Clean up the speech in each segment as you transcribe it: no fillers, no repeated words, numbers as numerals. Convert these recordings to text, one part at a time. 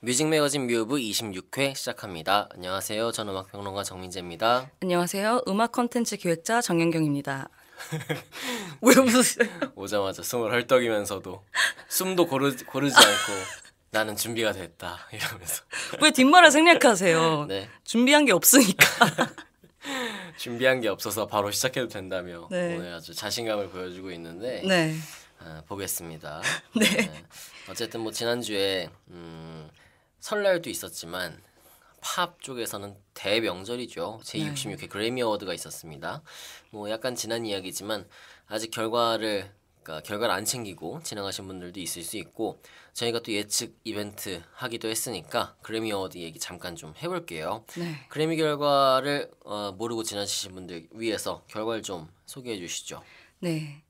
뮤직 매거진 뮤브 26회 시작합니다. 안녕하세요. 저는 음악평론가 정민재입니다. 안녕하세요. 음악 콘텐츠 기획자 정연경입니다. 왜 웃으세요? 오자마자 숨을 헐떡이면서도 숨도 고르지 않고 나는 준비가 됐다 이러면서 왜 뒷말을 생략하세요? 네. 준비한 게 없으니까. 준비한 게 없어서 바로 시작해도 된다며 네. 오늘 아주 자신감을 보여주고 있는데 네. 보겠습니다. 네. 어쨌든 뭐 지난주에 설날도 있었지만 팝 쪽에서는 대명절이죠. 제66회 그래미 어워드가 있었습니다. 뭐 약간 지난 이야기지만 아직 결과를 안 챙기고 지나가신 분들도 있을 수 있고 저희가 또 예측 이벤트 하기도 했으니까 그래미 어워드 얘기 잠깐 좀 해볼게요. 네. 그래미 결과를 모르고 지나치신 분들 위해서 결과를 좀 소개해 주시죠. 네.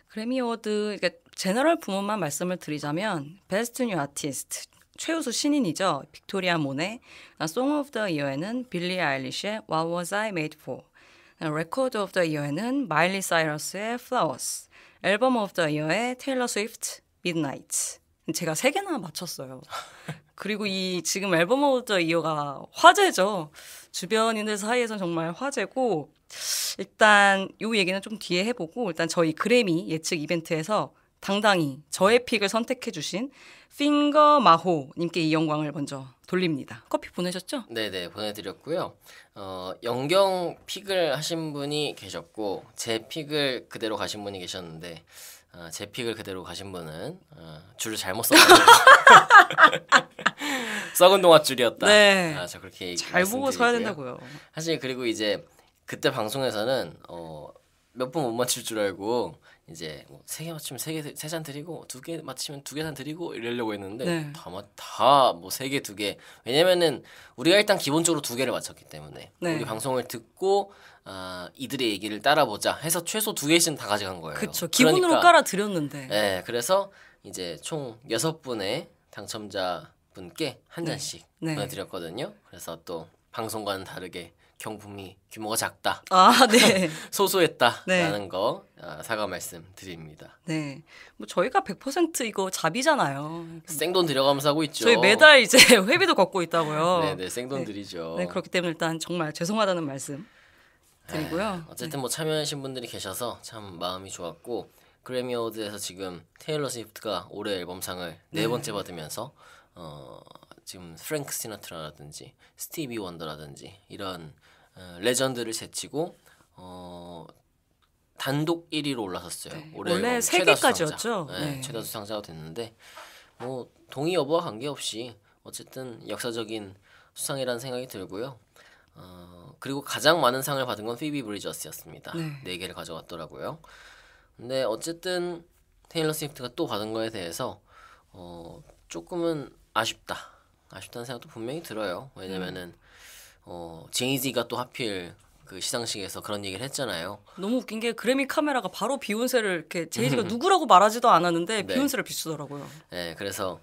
그래미 어워드 그러니까 제너럴 부문만 말씀을 드리자면 베스트 뉴 아티스트 최우수 신인이죠. 빅토리아 모네. 송 오브 더 이어에는 빌리 아일리시의 What Was I Made For. 레코드 오브 더 이어에는 마일리 사이러스의 Flowers. 앨범 오브 더 이어의 테일러 스위프트 Midnight. 제가 3개나 맞췄어요. 그리고 이 지금 앨범 오브 더 이어가 화제죠. 주변인들 사이에선 정말 화제고 일단 이 얘기는 좀 뒤에 해보고 일단 저희 그래미 예측 이벤트에서 당당히 저의 픽을 선택해 주신 핑거 마호 님께 이 영광을 먼저 돌립니다. 커피 보내셨죠? 네네 보내드렸고요. 영경 픽을 하신 분이 계셨고 제 픽을 그대로 가신 분이 계셨는데 제 픽을 그대로 가신 분은 줄을 잘못 썼다고 썩은 동아줄이었다. 네. 저 그렇게 잘 보고 서야 된다고요. 사실 그리고 이제 그때 방송에서는 몇 번 못 맞출 줄 알고 이제 뭐 3개 맞추면 3잔 드리고 2개 맞추면 2개 드리고 이러려고 했는데 네. 다뭐 3개 2개 왜냐면은 우리가 일단 기본적으로 2개를 맞췄기 때문에 네. 우리 방송을 듣고 이들의 얘기를 따라보자 해서 최소 2개씩은 다 가져간 거예요. 그렇죠. 기본으로 그러니까, 깔아드렸는데. 네, 그래서 이제 총 6분의 당첨자 분께 한 잔씩 네. 보내드렸거든요. 그래서 또 방송과는 다르게 경품이 규모가 작다. 아, 네. 소소했다라는 네. 거 사과 말씀 드립니다. 네. 뭐 저희가 100% 이거 잡이잖아요. 생돈 들여가면서 하고 있죠. 저희 매달 이제 회비도 걷고 있다고요. 네네 생돈 드리죠. 네, 그렇기 때문에 일단 정말 죄송하다는 말씀 드리고요. 어쨌든 뭐 참여하신 분들이 계셔서 참 마음이 좋았고 그래미 어워드에서 지금 테일러 스위프트가 올해 앨범상을 4번째 받으면서 지금 프랭크 시나트라라든지 스티비 원더라든지 이런 레전드를 제치고 단독 1위로 올라섰어요. 네. 올해 원래 앨범 3개까지였죠. 네, 최다 수상자가 됐는데 뭐 동의 여부와 관계없이 어쨌든 역사적인 수상이라는 생각이 들고요. 그리고 가장 많은 상을 받은 건 피비 브리저스였습니다. 네. 4개를 가져갔더라고요. 근데 어쨌든 테일러 스위프트가 또 받은 거에 대해서 조금은 아쉽다는 생각도 분명히 들어요. 왜냐면은 제이지가 또 하필 그 시상식에서 그런 얘기를 했잖아요. 너무 웃긴 게 그래미 카메라가 바로 비욘세를 이렇게 제이지가 누구라고 말하지도 않았는데 네. 비욘세를 비추더라고요. 네, 그래서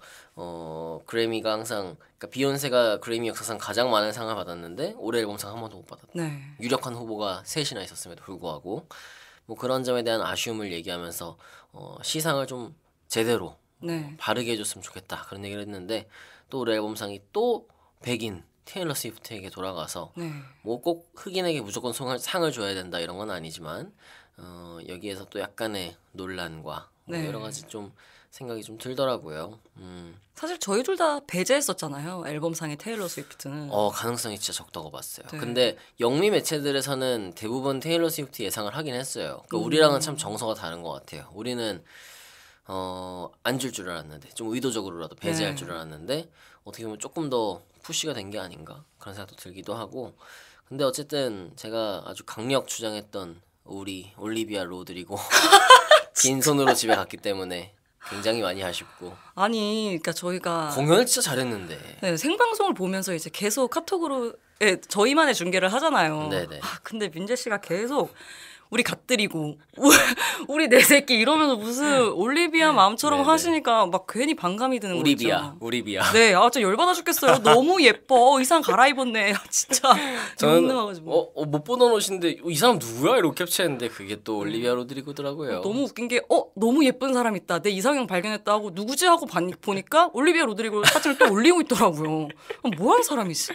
그래미가 항상 그러니까 비욘세가 그래미 역사상 가장 많은 상을 받았는데 올해 앨범상 한 번도 못 받았다. 네. 유력한 후보가 3이나 있었음에도 불구하고 뭐 그런 점에 대한 아쉬움을 얘기하면서 시상을 좀 제대로 네. 바르게 해줬으면 좋겠다 그런 얘기를 했는데 또 올해 앨범상이 또 백인 테일러 스위프트에게 돌아가서 네. 뭐 꼭 흑인에게 무조건 상을 줘야 된다 이런 건 아니지만 여기에서 또 약간의 논란과 뭐 네. 여러 가지 좀 생각이 좀 들더라고요. 사실 저희 둘 다 배제했었잖아요. 앨범상의 테일러 스위프트는. 가능성이 진짜 적다고 봤어요. 네. 근데 영미 매체들에서는 대부분 테일러 스위프트 예상을 하긴 했어요. 그러니까 우리랑은 참 정서가 다른 것 같아요. 우리는 안 줄 줄 알았는데 좀 의도적으로라도 배제할 네. 줄 알았는데 어떻게 보면 조금 더 푸시가 된 게 아닌가 그런 생각도 들기도 하고 근데 어쨌든 제가 아주 강력 주장했던 우리 올리비아 로드리고 빈손으로 집에 갔기 때문에 굉장히 많이 아쉽고 아니, 그러니까 저희가 공연을 진짜 잘했는데 네, 생방송을 보면서 이제 계속 카톡으로 저희만의 중계를 하잖아요. 네네. 근데 민재 씨가 계속 우리 갓들이고 우리 내 새끼 이러면서 무슨 올리비아 마음처럼 네네. 하시니까 막 괜히 반감이 드는 거죠. 우리비아. 네, 아, 진짜 열받아 죽겠어요. 너무 예뻐. 의상 갈아입었네. 진짜 저는 욕나가지고. 못 보던 옷인데 이 사람 누구야? 이러고 캡처했는데 그게 또 올리비아 로드리고더라고요. 너무 웃긴 게 너무 예쁜 사람 있다. 내 이상형 발견했다 하고 누구지 하고 보니까 올리비아 로드리고 사진을 또 올리고 있더라고요. 뭐 하는 사람이지?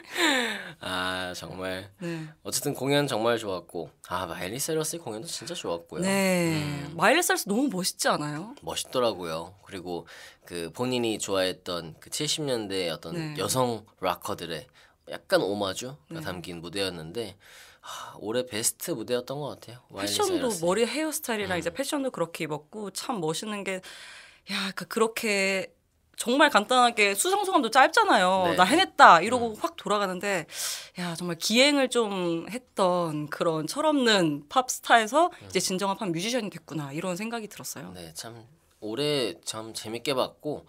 아 정말 네. 어쨌든 공연 정말 좋았고 마일리 사이러스의 공연도 진짜 좋았고요. 네. 마일리 사이러스 너무 멋있지 않아요? 멋있더라고요. 그리고 그 본인이 좋아했던 그 70년대 어떤 여성 락커들의 약간 오마주가 담긴 무대였는데 올해 베스트 무대였던 것 같아요. 패션도 머리 헤어스타일이랑 이제 패션도 그렇게 입었고 참 멋있는 게 그렇게 정말 간단하게 수상소감도 짧잖아요. 네. 나 해냈다 이러고 확 돌아가는데 정말 기행을 좀 했던 그런 철없는 팝스타에서 이제 진정한 팝 뮤지션이 됐구나 이런 생각이 들었어요. 네, 참 올해 참 재밌게 봤고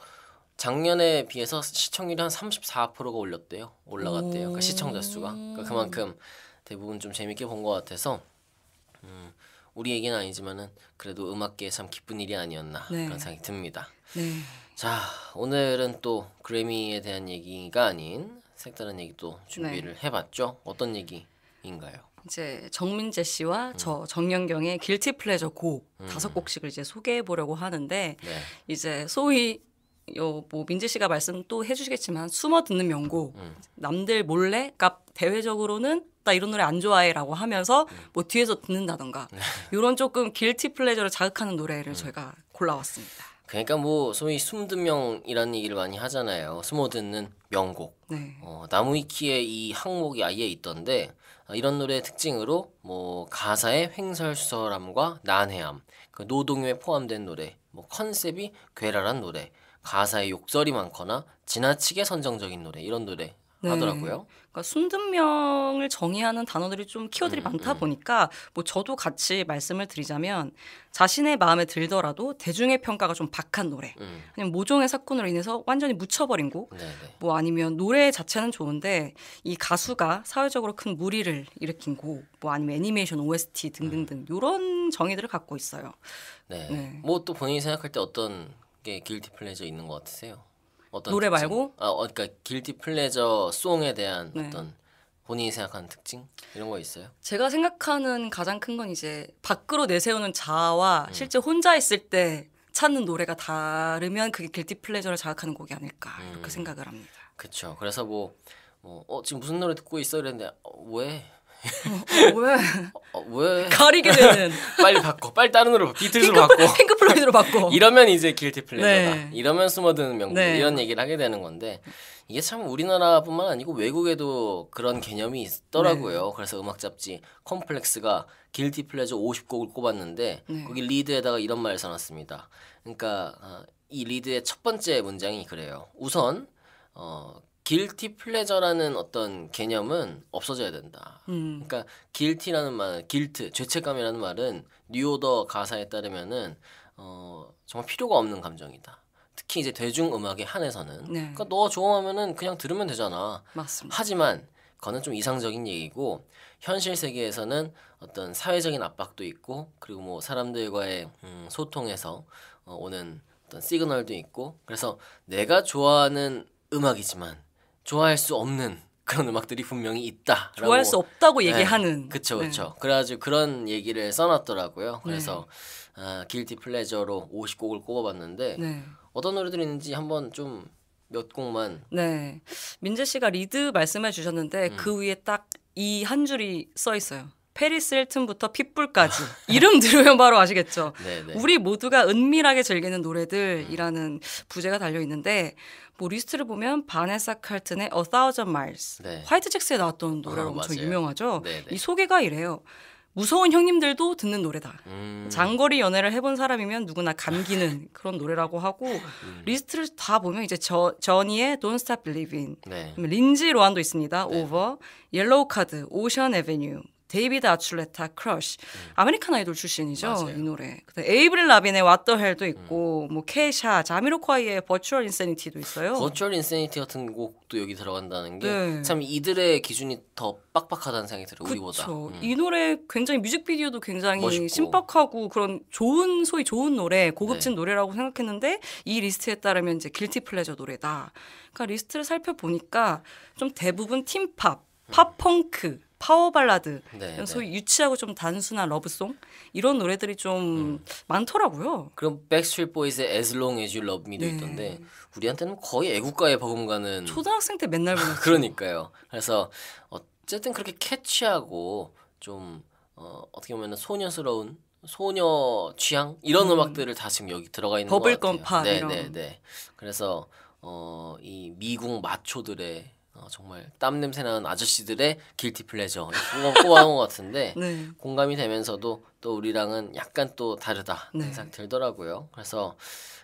작년에 비해서 시청률이 한 34%가 올라갔대요. 그러니까 시청자 수가 그만큼 대부분 좀 재밌게 본 것 같아서 우리 얘기는 아니지만은 그래도 음악계에 참 기쁜 일이 아니었나 그런 생각이 듭니다. 네. 자, 오늘은 또 그래미에 대한 얘기가 아닌 색다른 얘기도 준비를 해봤죠. 어떤 얘기인가요? 이제 정민재 씨와 저 정연경의 길티 플레저 곡 5곡씩을 이제 소개해 보려고 하는데 이제 소위 뭐 민재 씨가 말씀 또 해주시겠지만 숨어 듣는 명곡 남들 몰래 그러니까 대외적으로는 나 이런 노래 안 좋아해라고 하면서 뭐 뒤에서 듣는다던가 이런 조금 길티 플레저를 자극하는 노래를 저희가 골라왔습니다. 그러니까 뭐 소위 숨드명이라는 얘기를 많이 하잖아요. 숨어 듣는 명곡. 나무위키에 이 항목이 아예 있던데 이런 노래의 특징으로 뭐 가사의 횡설수설함과 난해함, 그 노동요에 포함된 노래, 뭐 컨셉이 괴랄한 노래, 가사에 욕설이 많거나 지나치게 선정적인 노래 이런 노래 하더라고요. 그러니까 숨든명을 정의하는 단어들이 좀 키워드들이 많다 보니까 뭐 저도 같이 말씀을 드리자면 자신의 마음에 들더라도 대중의 평가가 좀 박한 노래 아니면 모종의 사건으로 인해서 완전히 묻혀버린 곡 뭐 아니면 노래 자체는 좋은데 이 가수가 사회적으로 큰 무리를 일으킨 곡 뭐 아니면 애니메이션 OST 등등등 이런 정의들을 갖고 있어요. 뭐 또 본인이 생각할 때 어떤 게 길티 플레저 있는 것 같으세요? 어떤 노래 특징? 말고? 그러니까 길티 플레저 송에 대한 어떤 본인이 생각하는 특징 이런 거 있어요? 제가 생각하는 가장 큰 건 이제 밖으로 내세우는 자아와 실제 혼자 있을 때 찾는 노래가 다르면 그게 길티 플레저를 자극하는 곡이 아닐까 이렇게 생각을 합니다. 그렇죠. 그래서 지금 무슨 노래 듣고 있어 이랬는데 왜? 왜? 왜? 가리게 되는. 빨리 바꿔. 빨리 다른 노래 비틀즈로 바꿔. 핑크 플로이드로 바꿔. 이러면 이제 길티 플레저다. 이러면 숨어드는 명곡. 이런 얘기를 하게 되는 건데 이게 참 우리나라뿐만 아니고 외국에도 그런 개념이 있더라고요. 그래서 음악 잡지 컴플렉스가 길티 플레저 50곡을 꼽았는데 거기 리드에다가 이런 말을 써놨습니다. 그러니까 이 리드의 첫 번째 문장이 그래요. 우선 길티 플레저라는 어떤 개념은 없어져야 된다. 그러니까 길티라는 말, 길트, 죄책감이라는 말은 뉴오더 가사에 따르면은 정말 필요가 없는 감정이다. 특히 이제 대중음악에 한해서는. 그러니까 너 좋아하면은 그냥 들으면 되잖아. 맞습니다. 하지만 그거는 좀 이상적인 얘기고 현실 세계에서는 어떤 사회적인 압박도 있고 그리고 뭐 사람들과의 소통에서 오는 어떤 시그널도 있고 그래서 내가 좋아하는 음악이지만 좋아할 수 없는 그런 음악들이 분명히 있다. 좋아할 수 없다고 얘기하는. 그렇죠. 그래가지고 그런 얘기를 써놨더라고요. 그래서 길티 플레저로 50곡을 꼽아봤는데 어떤 노래들이 있는지 한번 좀 몇 곡만. 네, 민재 씨가 리드 말씀해 주셨는데 그 위에 딱 이 한 줄이 써 있어요. 페리스 힐튼부터 핏불까지. 이름 들으면 바로 아시겠죠. 우리 모두가 은밀하게 즐기는 노래들이라는 부제가 달려 있는데 뭐 리스트를 보면 바네사 칼튼의 A Thousand Miles, 화이트 잭스에 나왔던 노래로 엄청 유명하죠. 이 소개가 이래요. 무서운 형님들도 듣는 노래다. 장거리 연애를 해본 사람이면 누구나 감기는 그런 노래라고 하고 리스트를 다 보면 이제 저니의 Don't Stop Believing, 린지 로한도 있습니다. Over, 옐로우 카드, 오션 애베뉴, 데이비드 아출레타 크러쉬 아메리칸 아이돌 출신이죠. 맞아요. 이 노래. 에이브릴 라빈의 What the Hell도 있고 뭐 케샤, 자미로콰이의 Virtual Insanity도 있어요. 버추얼 인세니티 같은 곡도 여기 들어간다는 게 네. 참 이들의 기준이 더 빡빡하다는 생각이 들어요. 우리보다. 그렇죠. 이 노래 굉장히 뮤직비디오도 굉장히 멋있고. 신박하고 그런 소위 좋은 노래, 고급진 네. 노래라고 생각했는데 이 리스트에 따르면 이제 길티 플레저 노래다. 그러니까 리스트를 살펴보니까 좀 대부분 팀팝, 팝펑크, 파워 발라드, 네, 소위 유치하고 좀 단순한 러브송 이런 노래들이 좀 많더라고요. 그럼 백스트리트 보이즈의 As Long As You Love Me도 네. 있던데 우리한테는 거의 애국가에 버금가는 초등학생 때 맨날 불렀죠. 그러니까요. 그래서 어쨌든 그렇게 캐치하고 좀 어떻게 보면 소녀스러운 소녀 취향 이런 음악들을 다 지금 여기 들어가 있는 것 버블검 같아요. 팝 이런. 네. 그래서 이 미국 마초들의 정말 땀 냄새 나는 아저씨들의 길티 플레저 꼽아온 것 같은데 네. 공감이 되면서도 또 우리랑은 약간 또 다르다 네. 생각 들더라고요. 그래서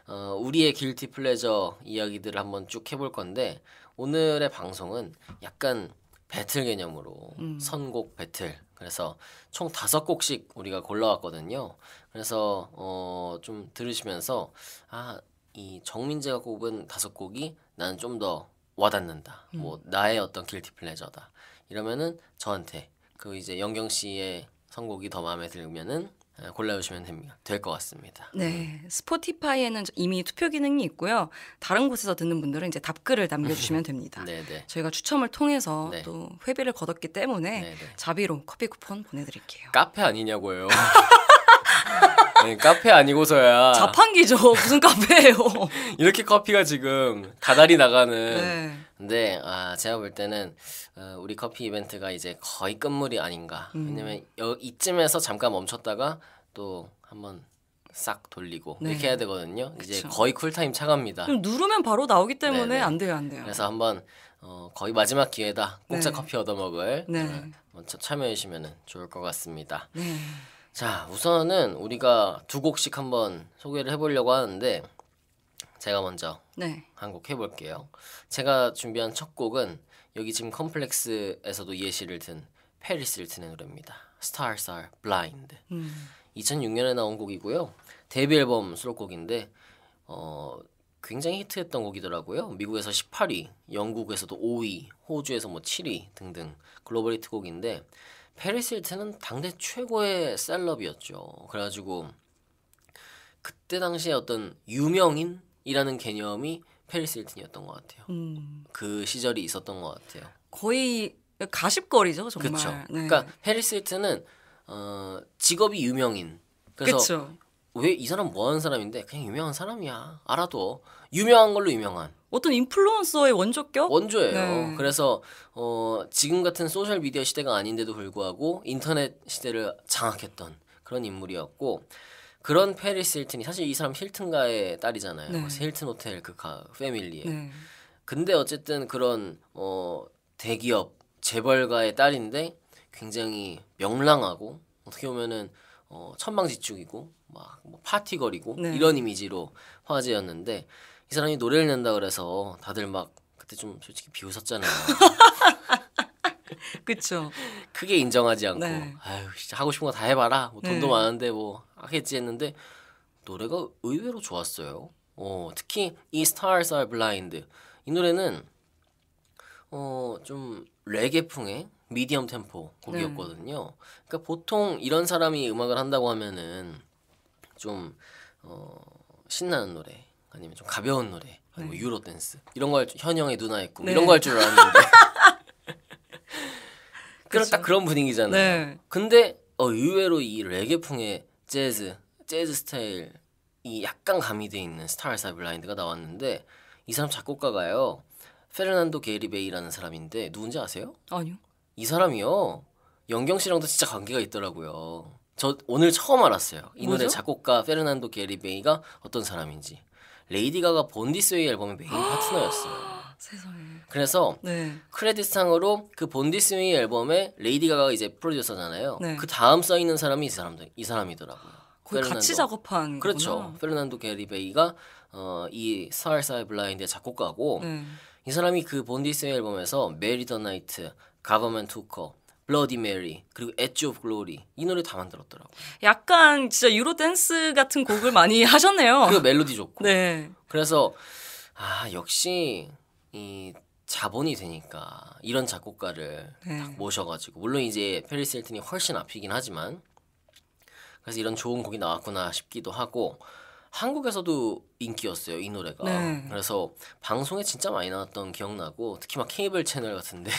우리의 길티 플레저 이야기들을 한번 쭉 해볼 건데 오늘의 방송은 약간 배틀 개념으로 선곡 배틀. 그래서 총 5곡씩 우리가 골라왔거든요. 그래서 좀 들으시면서 이 정민재가 꼽은 5곡이 나는 좀 더 와닿는다. 뭐 나의 어떤 길티 플레저다. 이러면은 저한테 그 이제 영경 씨의 선곡이 더 마음에 들면은 골라주시면 됩니다. 될 것 같습니다. 네, 스포티파이에는 이미 투표 기능이 있고요. 다른 곳에서 듣는 분들은 이제 답글을 남겨주시면 됩니다. 네네. 저희가 추첨을 통해서 네. 또 회비를 거뒀기 때문에 네네. 자비로 커피 쿠폰 보내드릴게요. 카페 아니냐고요. 아니, 카페 아니고서야 자판기죠. 무슨 카페예요? 이렇게 커피가 지금 다달이 나가는. 네. 근데 제가 볼 때는 우리 커피 이벤트가 이제 거의 끝물이 아닌가. 왜냐면 이쯤에서 잠깐 멈췄다가 또 한번 싹 돌리고 네. 이렇게 해야 되거든요. 이제 그쵸. 거의 쿨타임 차갑니다. 그럼 누르면 바로 나오기 때문에 네네. 안 돼요. 그래서 한번 거의 마지막 기회다. 공짜 네. 커피 얻어먹을 네. 먼저 참여해 주시면 좋을 것 같습니다. 네. 자, 우선은 우리가 2곡씩 한번 소개를 해보려고 하는데 제가 먼저 네. 한 곡 해볼게요. 제가 준비한 첫 곡은 여기 지금 컴플렉스에서도 예시를 든 페리스 힐튼의 노래입니다. Stars Are Blind. 2006년에 나온 곡이고요. 데뷔 앨범 수록곡인데 굉장히 히트했던 곡이더라고요. 미국에서 18위, 영국에서도 5위, 호주에서 뭐 7위 등등 글로벌 히트곡인데 페리스 힐튼은 당대 최고의 셀럽이었죠. 그래가지고 그때 당시에 어떤 유명인이라는 개념이 페리스 힐튼이었던 것 같아요. 그 시절이 있었던 것 같아요. 거의 가십거리죠, 정말. 그렇죠. 네. 그러니까 페리스 힐튼은 직업이 유명인. 그래서 그쵸. 왜 이 사람 뭐 하는 사람인데 그냥 유명한 사람이야. 알아도 유명한 걸로 유명한 어떤 인플루언서의 원조격? 원조예요. 네. 그래서 지금 같은 소셜 미디어 시대가 아닌데도 불구하고 인터넷 시대를 장악했던 그런 인물이었고 그런 페리스 힐튼이 사실 이 사람 힐튼가의 딸이잖아요. 네. 힐튼 호텔 그 패밀리에. 네. 근데 어쨌든 그런 대기업 재벌가의 딸인데 굉장히 명랑하고 어떻게 보면은 천방지축이고 막뭐 파티거리고 네. 이런 이미지로 화제였는데 이 사람이 노래를 낸다 그래서 다들 막 그때 좀 솔직히 비웃었잖아요. 그쵸. 크게 인정하지 않고 네. 아유 진짜 하고 싶은 거 다 해봐라. 뭐 돈도 네. 많은데 뭐 하겠지 했는데 노래가 의외로 좋았어요. 특히 이 Stars Are Blind 이 노래는 좀 레게풍의 미디엄 템포 곡이었거든요. 그러니까 보통 이런 사람이 음악을 한다고 하면은 좀 신나는 노래 아니면 좀 가벼운 노래 아니면 유로 댄스 이런 걸 현영의 누나의 꿈 네. 이런 거 할 줄 알았는데 그럼 그쵸. 딱 그런 분위기잖아요. 네. 근데 의외로 이 레게풍의 재즈 스타일이 약간 가미돼 있는 스타스 아 블라인드가 나왔는데 이 사람 작곡가가요. 페르난도 게리베이라는 사람인데 누군지 아세요? 아니요. 이 사람이요. 영경 씨랑도 진짜 관계가 있더라고요. 저 오늘 처음 알았어요. 이 노래 뭐죠? 작곡가 페르난도 게리베이가 어떤 사람인지. 레이디 가가 본디스웨이 앨범의 메인 파트너였어요. 세상에. 그래서 네. 크레딧상으로 그 본디스웨이 앨범에 레이디 가가가 이제 프로듀서잖아요. 네. 그 다음 써 있는 사람이 이 사람이더라고요. 거의 같이 작업한 그렇죠. 거구나. 페르난도 게리베이가 이 Stars Are Blind의 작곡가고 네. 이 사람이 그 본디스웨이 앨범에서 메리 더 나이트, 가버먼트 후커, 블러디 메리 그리고 엣지 오브 글로리 이 노래 다 만들었더라고요. 약간 진짜 유로 댄스 같은 곡을 많이 하셨네요. 그리고 멜로디 좋고. 네. 그래서 역시 이 자본이 되니까 이런 작곡가를 네. 딱 모셔가지고 물론 이제 페리스 힐튼이 훨씬 앞이긴 하지만 그래서 이런 좋은 곡이 나왔구나 싶기도 하고 한국에서도 인기였어요 이 노래가. 네. 그래서 방송에 진짜 많이 나왔던 기억나고 특히 막 케이블 채널 같은데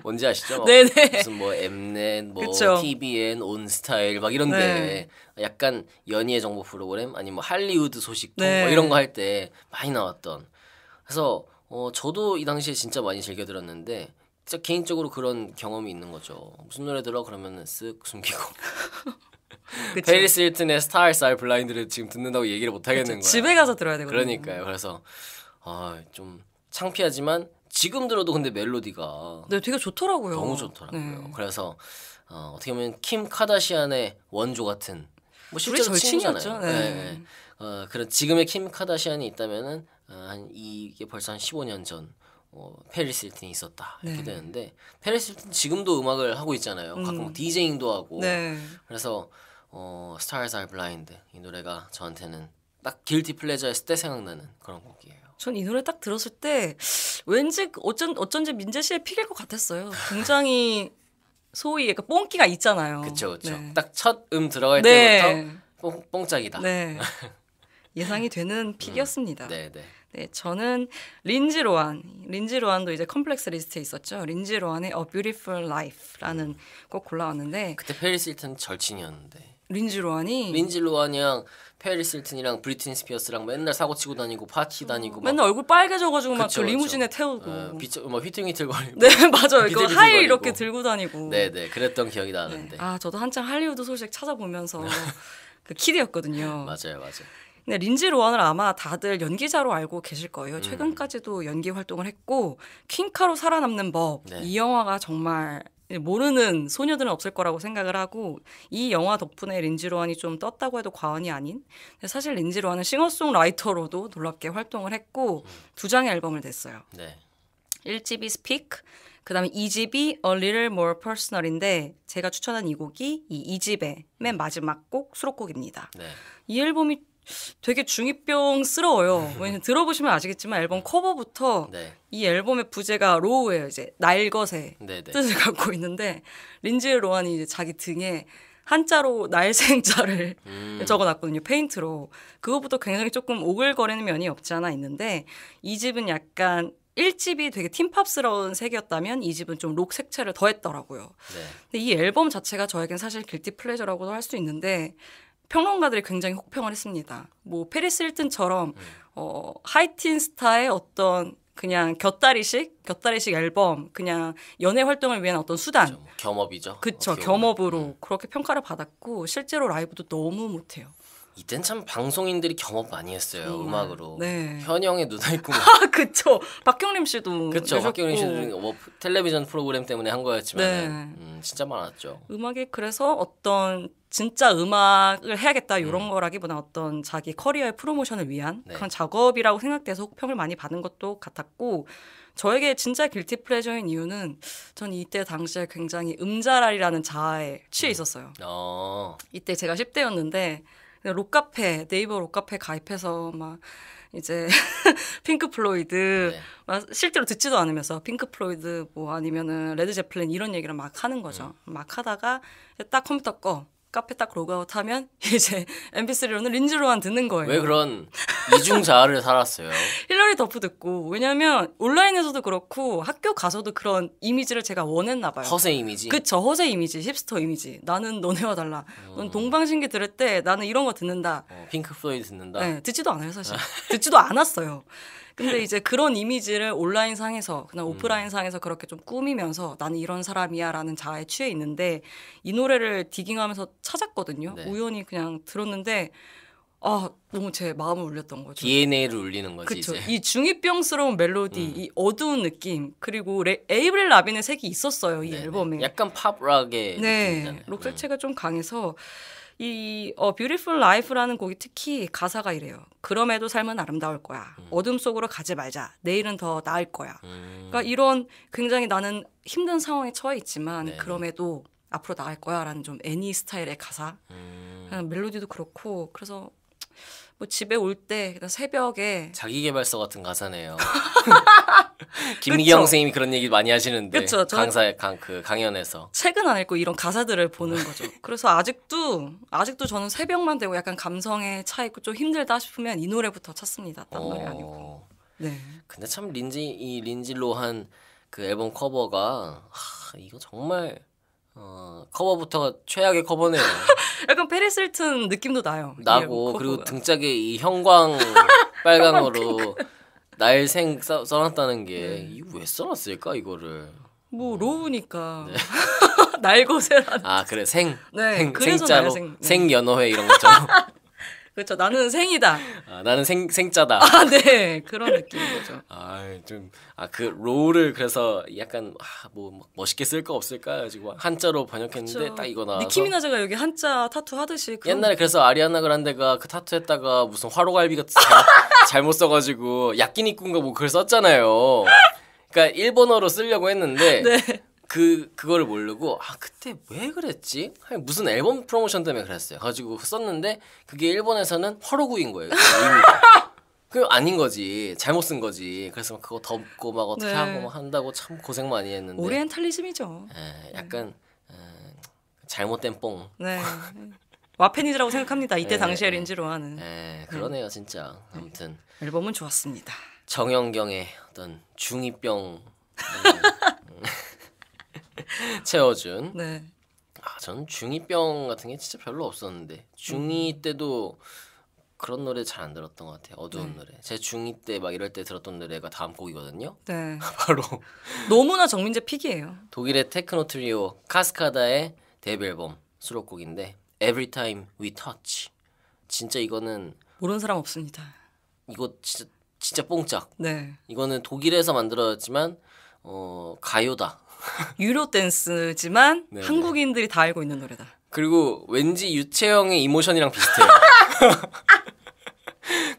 뭔지 아시죠? 네네. 무슨 뭐 엠넷, 뭐 그쵸. TVN, 온스타일 막 이런데 약간 연예 정보 프로그램 아니면 뭐 할리우드 소식통 뭐 이런 거 할 때 많이 나왔던. 그래서 저도 이 당시에 진짜 많이 즐겨 들었는데 진짜 개인적으로 그런 경험이 있는 거죠. 무슨 노래 들어 그러면은 쓱 숨기고. 페리스 힐튼의 Stars Are Blind를 지금 듣는다고 얘기를 못 하겠는 거야. 집에 가서 들어야 되거든요. 그러니까요. 그래서 좀 창피하지만 지금 들어도 근데 멜로디가 네, 되게 좋더라고요. 너무 좋더라고요. 네. 그래서 어떻게 보면 킴 카다시안의 원조 같은 뭐 둘이 실제로 친구잖아요. 절친이었죠. 네. 그런 지금의 킴 카다시안이 있다면은 이게 벌써 한 15년 전 페리스 힐튼이 있었다 이렇게 되는데 페리스 힐튼 지금도 음악을 하고 있잖아요. 가끔 디제잉도 하고. 네. 그래서 Stars Are Blind 이 노래가 저한테는 딱 길티 플레저했을 때 생각나는 그런 곡이에요. 전 이 노래 딱 들었을 때 왠지 어쩐지 민재 씨의 픽일 것 같았어요. 굉장히 소위 약간 뽕기가 있잖아요. 그렇죠. 네. 딱 첫 들어갈 네. 때부터 뽕짝이다. 네. 예상이 되는 픽이었습니다. 네. 네, 저는 린지 로안도 이제 컴플렉스 리스트에 있었죠. 린지 로안의 A Beautiful Life라는 곡 골라왔는데 그때 페리스 힐튼 절친이었는데 린지 로안이 린지 로안이랑 페리스 힐튼이랑 브리트니 스피어스랑 맨날 사고 치고 다니고 파티 다니고 맨날 얼굴 빨개져가지고 막 그쵸, 그 리무진에 그쵸. 태우고 막 휘퉁휘퉁거리고 네 맞아요. 이거 비틀비틀거리고. 하이 이렇게 들고 다니고 네네 그랬던 기억이 나는데 저도 한창 할리우드 소식 찾아보면서 그 키드였거든요. 맞아요. 근데 린지 로안을 아마 다들 연기자로 알고 계실 거예요. 최근까지도 연기 활동을 했고 퀸카로 살아남는 법. 네. 이 영화가 정말 모르는 소녀들은 없을 거라고 생각을 하고 이 영화 덕분에 린지 로안이 좀 떴다고 해도 과언이 아닌. 근데 사실 린지 로안은 싱어송라이터로도 놀랍게 활동을 했고 2장의 앨범을 냈어요. 네. 1집이 Speak, 그다음에 2집이 A Little More Personal인데 제가 추천한 이 곡이 이 2집의 맨 마지막 곡 수록곡입니다. 네. 이 앨범이 되게 중이병스러워요. 왜냐면 들어보시면 아시겠지만 앨범 커버부터 네. 이 앨범의 부제가 로우예요. 이제 날것의 네. 뜻을 갖고 있는데 린지 로안이 이제 자기 등에 한자로 날생자를 적어놨거든요. 페인트로. 그거부터 굉장히 조금 오글거리는 면이 없지 않아 있는데 이 집은 약간 1집이 되게 팀팝스러운 색이었다면 이 집은 좀 록 색채를 더했더라고요. 네. 근데 이 앨범 자체가 저에겐 사실 길티 플레저라고도 할 수 있는데 평론가들이 굉장히 혹평을 했습니다. 뭐 페리스 힐튼처럼 하이틴 스타의 어떤 그냥 곁다리식 앨범, 그냥 연애 활동을 위한 어떤 수단. 그렇죠. 겸업이죠. 그쵸, 겸업으로 그렇게 평가를 받았고 실제로 라이브도 너무 못해요. 이땐 참 방송인들이 겸업 많이 했어요. 정말. 음악으로. 네. 현영의 누나 있고 그쵸. 박경림 씨도 그렇죠. 내셨고. 박경림 씨도 뭐 텔레비전 프로그램 때문에 한 거였지만 진짜 많았죠. 음악에 그래서 어떤 진짜 음악을 해야겠다 이런 거라기보다 어떤 자기 커리어의 프로모션을 위한 그런 작업이라고 생각돼서 혹평을 많이 받은 것도 같았고 저에게 진짜 길티 플레저인 이유는 전 이때 당시에 굉장히 음자랄이라는 자아에 취해 있었어요. 이때 제가 10대였는데 록카페 네이버 록카페 가입해서 막 이제 핑크 플로이드 막 실제로 듣지도 않으면서 핑크 플로이드 뭐 아니면은 레드 제플린 이런 얘기를 막 하는 거죠. 막 하다가 딱 컴퓨터 꺼 카페 딱 로그아웃 하면 이제 MP3로는 린지 로안 듣는 거예요. 왜 그런 이중 자아를 살았어요? 힐러리 더프 듣고 왜냐면 온라인에서도 그렇고 학교 가서도 그런 이미지를 제가 원했나 봐요. 허세 이미지? 그쵸. 허세 이미지, 힙스터 이미지. 나는 너네와 달라. 넌 동방신기 들을 때 나는 이런 거 듣는다. 핑크 플로이드 듣는다? 네, 듣지도 않아요 사실. 듣지도 않았어요. 근데 이제 그런 이미지를 온라인 상에서 그냥 오프라인 상에서 그렇게 좀 꾸미면서 나는 이런 사람이야 라는 자아에 취해 있는데 이 노래를 디깅하면서 찾았거든요. 우연히 그냥 들었는데 너무 제 마음을 울렸던 거죠. DNA를 울리는 거지. 그쵸. 이제. 이 중이병스러운 멜로디, 이 어두운 느낌 그리고 에이브릴 라빈의 색이 있었어요. 이 앨범에. 약간 팝락의 느낌이잖아요. 록 색채가 좀 강해서 이 Beautiful Life라는 곡이 특히 가사가 이래요. 그럼에도 삶은 아름다울 거야. 어둠 속으로 가지 말자. 내일은 더 나을 거야. 그러니까 이런 굉장히 나는 힘든 상황에 처해 있지만 네네. 그럼에도 앞으로 나갈 거야라는 좀 애니 스타일의 가사. 멜로디도 그렇고 그래서 뭐 집에 올 때 새벽에 자기계발서 같은 가사네요. 김미경 선생님이 그런 얘기 많이 하시는데 그쵸, 그 강연에서 책은 안 읽고 이런 가사들을 보는 거죠. 그래서 아직도 저는 새벽만 되고 약간 감성에 차 있고 좀 힘들다 싶으면 이 노래부터 찾습니다. 딴 노래 아니고. 네. 근데 참 린지 로한 그 앨범 커버가 이거 정말 커버부터가 최악의 커버네요. 약간 페리스 힐튼 느낌도 나요. 나고 그리고 등짝에 이 형광 빨강으로 날 생 써놨다는 게 이거 왜 써놨을까 이거를. 뭐 로우니까 날고세라는. 아 그래 네, 그래서 생자로 네. 생연어회 이런 거죠. 그렇죠. 나는 생이다. 나는 생자다. 아, 네. 그런 느낌인 거죠. 그 로우를 그래서 약간 뭐 멋있게 쓸 거 없을까 가지고 한자로 번역했는데 그쵸. 딱 이거 나와서 니키 미나즈가 여기 한자 타투 하듯이 옛날에 그래서 아리아나 그란데가 그 타투했다가 무슨 화로갈비 같은 잘못 써가지고 야끼니꾼가 뭐 그걸 썼잖아요. 그러니까 일본어로 쓰려고 했는데 네. 그거를 모르고 그때 왜 그랬지? 무슨 앨범 프로모션 때문에 그랬어요. 가지고 썼는데 그게 일본에서는 화로구인 거예요. 의미가. 그 아닌 거지. 잘못 쓴 거지. 그래서 막 그거 덮고 막 어떻게 네. 하고 막 한다고 참 고생 많이 했는데. 오리엔탈리즘이죠. 약간 잘못된 뽕. 네. 와페니즈라고 생각합니다. 이때 네, 당시에 네. 린지로 하는. 그러네요, 진짜. 아무튼 앨범은 좋았습니다. 정영경의 어떤 중2병 채워준. 네. 전 중2병 같은 게 진짜 별로 없었는데 중2 때도 그런 노래 잘 안 들었던 것 같아요. 어두운 노래. 제 중2 때 막 이럴 때 들었던 노래가 다음 곡이거든요. 네. 바로 너무나 정민재 픽이에요. 독일의 테크노 트리오 카스카다의 데뷔 앨범 수록곡인데 Every Time We Touch. 진짜 이거는 모르는 사람 없습니다. 이거 진짜 뽕짝. 네. 이거는 독일에서 만들어졌지만 가요다. 유로 댄스지만 네네. 한국인들이 다 알고 있는 노래다. 그리고 왠지 유채영의 이모션이랑 비슷해요.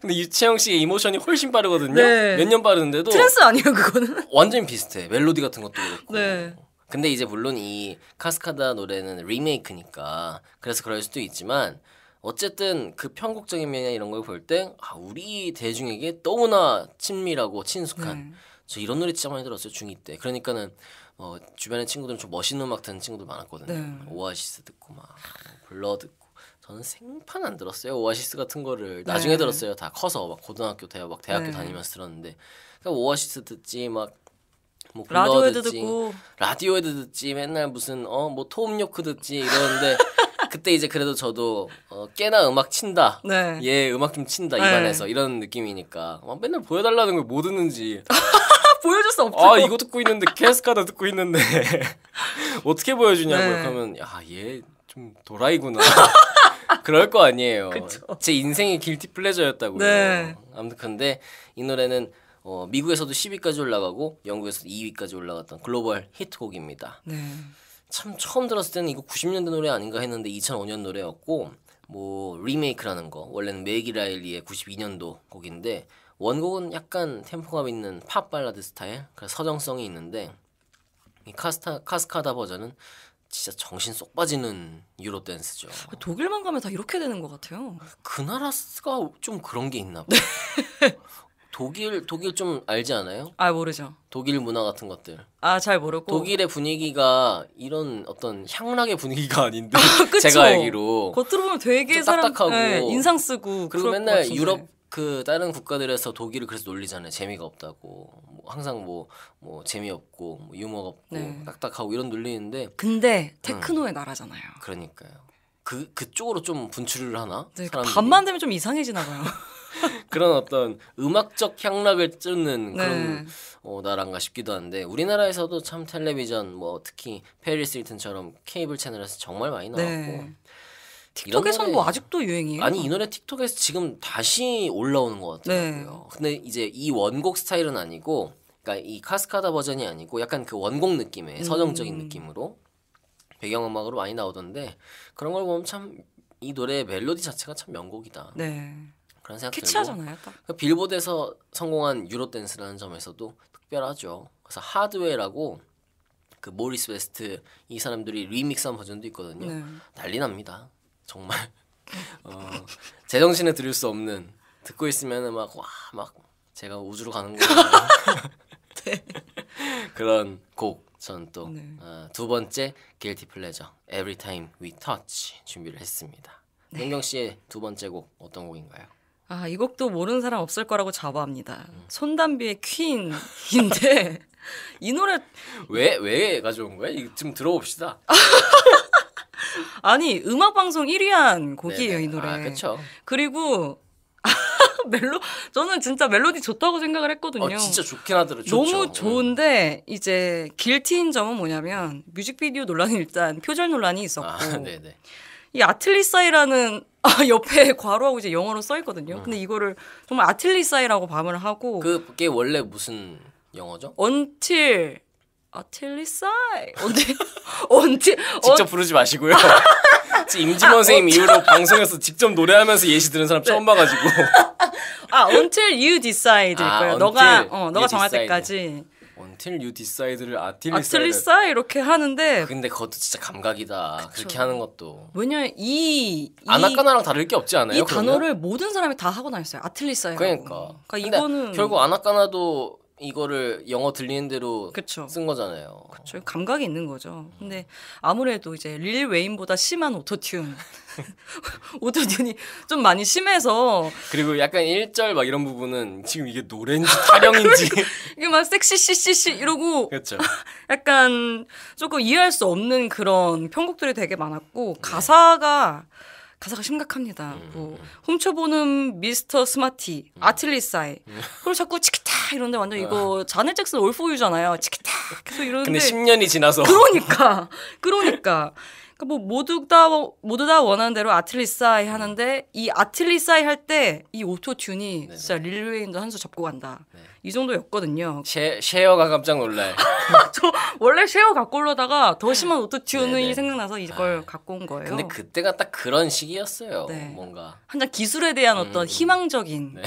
근데 유채영 씨의 이모션이 훨씬 빠르거든요. 네. 몇 년 빠르는데도 트랜스 아니에요, 그거는? 완전 비슷해. 멜로디 같은 것도 그렇고. 네. 근데 이제 물론 이 카스카다 노래는 리메이크니까 그래서 그럴 수도 있지만 어쨌든 그 편곡적인 면이나 이런 걸 볼 때 우리 대중에게 너무나 친밀하고 친숙한 저 이런 노래 진짜 많이 들었어요 중2 때. 그러니까는 주변에 친구들은 좀 멋있는 음악 듣는 친구들 많았거든요. 네. 오아시스 듣고 막 블러 듣고. 저는 생판 안 들었어요. 오아시스 같은 거를 나중에 들었어요. 다 커서 막 고등학교 대학교 다니면서 들었는데 그러니까 오아시스 듣지 막 뭐 블러 라디오헤드 듣지, 듣고 라디오헤드 듣지 맨날 무슨 뭐 톰 요크 듣지 이러는데 그때 이제 그래도 저도 꽤나 음악 친다. 네. 얘 음악 좀 친다 입안에서 이런 느낌이니까 막 맨날 보여달라는 걸 뭐 듣는지 보여줄 수 없죠. 이거 듣고 있는데 캐스카다 듣고 있는데 어떻게 보여주냐고요. 네. 그러면 얘 좀 도라이구나. 그럴 거 아니에요. 그쵸. 제 인생의 길티 플레저였다고요. 네. 아무튼 근데 이 노래는 미국에서도 10위까지 올라가고 영국에서도 2위까지 올라갔던 글로벌 히트곡입니다. 네. 참 처음 들었을 때는 이거 90년대 노래 아닌가 했는데 2005년 노래였고 뭐 리메이크라는 거 원래는 맥이 라일리의 92년도 곡인데 원곡은 약간 템포감 있는 팝 발라드 스타일 그래서 서정성이 있는데 이 카스카다 버전은 진짜 정신 쏙 빠지는 유로 댄스죠. 독일만 가면 다 이렇게 되는 것 같아요. 그 나라가 좀 그런 게 있나 봐. 독일 좀 알지 않아요? 모르죠. 독일 문화 같은 것들. 잘 모르고. 독일의 분위기가 이런 어떤 향락의 분위기가 아닌데 그쵸? 제가 알기로 겉으로 보면 되게 좀 사람 딱딱하고 인상 쓰고 그리고 그럴 것 맨날 같은데. 유럽 그 다른 국가들에서 독일을 그래서 놀리잖아요. 재미가 없다고. 항상 뭐 재미없고 뭐 유머가 없고 딱딱하고 이런 놀리는데 근데 테크노의 나라잖아요. 그러니까요. 그쪽으로 좀 분출을 하나? 네, 사람들이? 밤만 되면 좀 이상해지나 봐요. 그런 어떤 음악적 향락을 쫓는 그런 나라인가 싶기도 한데 우리나라에서도 참 텔레비전 뭐 특히 페리스 힐튼처럼 케이블 채널에서 정말 많이 나왔고 네. 틱톡에서는 뭐 아직도 유행이에요? 아니 이 노래 틱톡에서 지금 다시 올라오는 것 같더라고요. 근데 이제 이 원곡 스타일은 아니고 그러니까 이 카스카다 버전이 아니고 약간 그 원곡 느낌의 서정적인 느낌으로 배경음악으로 많이 나오던데 그런 걸 보면 참 이 노래의 멜로디 자체가 참 명곡이다. 네. 그런 생각 들고 캐치하잖아요. 딱. 그 빌보드에서 성공한 유로 댄스라는 점에서도 특별하죠. 그래서 하드웨어라고 그 모리스 웨스트 이 사람들이 리믹스한 버전도 있거든요. 네. 난리 납니다. 정말 제정신에 들을 수 없는 듣고 있으면은 막 제가 우주로 가는 거예요. 네. 그런 곡 전 또 네. 두 번째 Guilty Pleasure Every Time We Touch 준비를 했습니다. 민경 씨의 두 번째 곡 어떤 곡인가요? 아, 이 곡도 모르는 사람 없을 거라고 자부합니다. 손담비의 퀸인데 이 노래 왜 가져온 거야? 이거 좀 들어봅시다. 아니 음악 방송 1위한 곡이에요. 네네. 이 노래. 그렇죠. 그리고 저는 진짜 멜로디 좋다고 생각을 했거든요. 진짜 좋긴 하더라고요. 너무 좋은데 이제 길티인 점은 뭐냐면 뮤직비디오 논란이 일단 표절 논란이 있었고 네네. 이 아틀리사이라는 옆에 괄호하고 이제 영어로 써 있거든요. 근데 이거를 정말 아틀리사이라고 발음을 하고 그게 원래 무슨 영어죠? until 아틀리사이 until 직접 부르지 마시고요. 임진원 선생님 이후로 방송에서 직접 노래하면서 예시 들은 사람 처음 봐가지고. until you decide일 거예요. 너가 정할 decide. 때까지. Until you decide를 아틀리사이 이렇게 하는데. 근데 그것도 진짜 감각이다. 그쵸. 그렇게 하는 것도. 왜냐면 이 아나까나랑 다를 게 없지 않아요? 이 단어를 모든 사람이 다 하고 다녔어요. 아틀리사이라고. 그러니까 이거는 결국 아나까나도 이거를 영어 들리는 대로 그쵸. 쓴 거잖아요. 그렇죠. 감각이 있는 거죠. 근데 아무래도 이제 릴 웨인보다 심한 오토튠이 좀 많이 심해서 그리고 약간 1절 막 이런 부분은 지금 이게 노래인지 타령인지 이게 막 섹시 씨씨씨 이러고 그렇죠. 약간 조금 이해할 수 없는 그런 편곡들이 되게 많았고 가사가 심각합니다. 뭐 훔쳐보는 미스터 스마티, 아틀리사이. 그리고 자꾸 치키타 이런데 완전 이거 자넷 잭슨 올포유잖아요. 치키타 계속 이러는데. 근데 10년이 지나서 그러니까 뭐 모두 다 원하는 대로 아틀리사이 하는데 이 아틀리사이 할 때 이 오토튠이 진짜 릴 웨인도 한 수 접고 간다. 네. 이 정도였거든요. 셰어가 깜짝 놀랄. 저 원래 쉐어 갖고 올려다가 더 심한 오토튠이 네네. 생각나서 이걸 갖고 온 거예요. 근데 그때가 딱 그런 시기였어요. 네. 뭔가. 한장 기술에 대한 어떤 희망적인 네.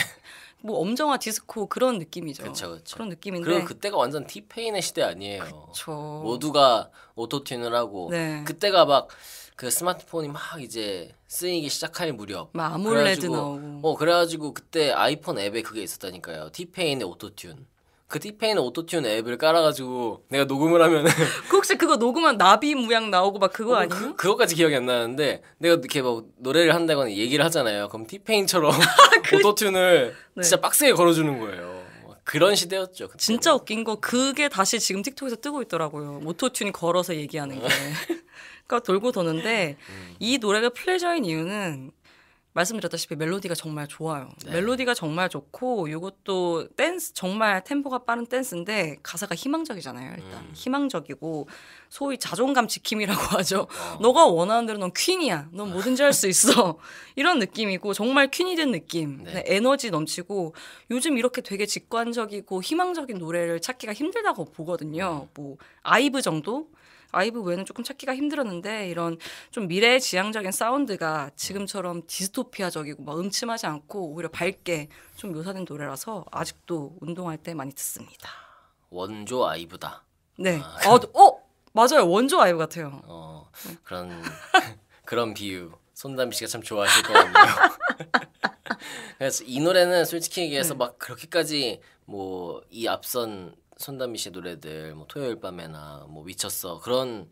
뭐 엄정화 디스코 그런 느낌이죠. 그쵸. 그런 느낌인데. 그리고 그때가 완전 티페인의 시대 아니에요. 그쵸. 모두가 오토튠을 하고 네. 그때가 막 그 스마트폰이 막 이제 쓰이기 시작할 무렵. 막 아몰레드 그래가지고, 나오고. 그래가지고 그때 아이폰 앱에 그게 있었다니까요. 티페인의 오토튠. 그 티페인의 오토튠 앱을 깔아가지고 내가 녹음을 하면은 그 혹시 그거 녹음한 나비 무양 나오고 막 그거 아니에요? 그거까지 기억이 안 나는데 내가 이렇게 막 노래를 한다거나 얘기를 하잖아요. 그럼 티페인처럼 오토튠을 네. 진짜 빡세게 걸어주는 거예요. 그런 시대였죠. 그때는. 진짜 웃긴 거 그게 다시 지금 틱톡에서 뜨고 있더라고요. 오토튠이 걸어서 얘기하는 게. 그러니까 돌고 도는데 이 노래가 플레저인 이유는 말씀드렸다시피 멜로디가 정말 좋아요. 네. 멜로디가 정말 좋고 이것도 댄스 정말 템포가 빠른 댄스인데 가사가 희망적이잖아요. 일단 희망적이고 소위 자존감 지킴이라고 하죠. 너가 원하는 대로 넌 퀸이야. 넌 뭐든지 할 수 있어. 이런 느낌이고 정말 퀸이 된 느낌. 네. 에너지 넘치고 요즘 이렇게 되게 직관적이고 희망적인 노래를 찾기가 힘들다고 보거든요. 뭐 아이브 정도? 아이브 외에는 조금 찾기가 힘들었는데 이런 좀 미래지향적인 사운드가 지금처럼 디스토피아적이고 막 음침하지 않고 오히려 밝게 좀 묘사된 노래라서 아직도 운동할 때 많이 듣습니다. 원조 아이브다. 네. 맞아요. 원조 아이브 같아요. 그런 비유 손담비 씨가 참 좋아하실 것 같네요. 그래서 이 노래는 솔직히 얘기해서 막 그렇게까지 뭐 이 앞선 손담비 씨의 노래들 뭐 토요일 밤에나 뭐 미쳤어 그런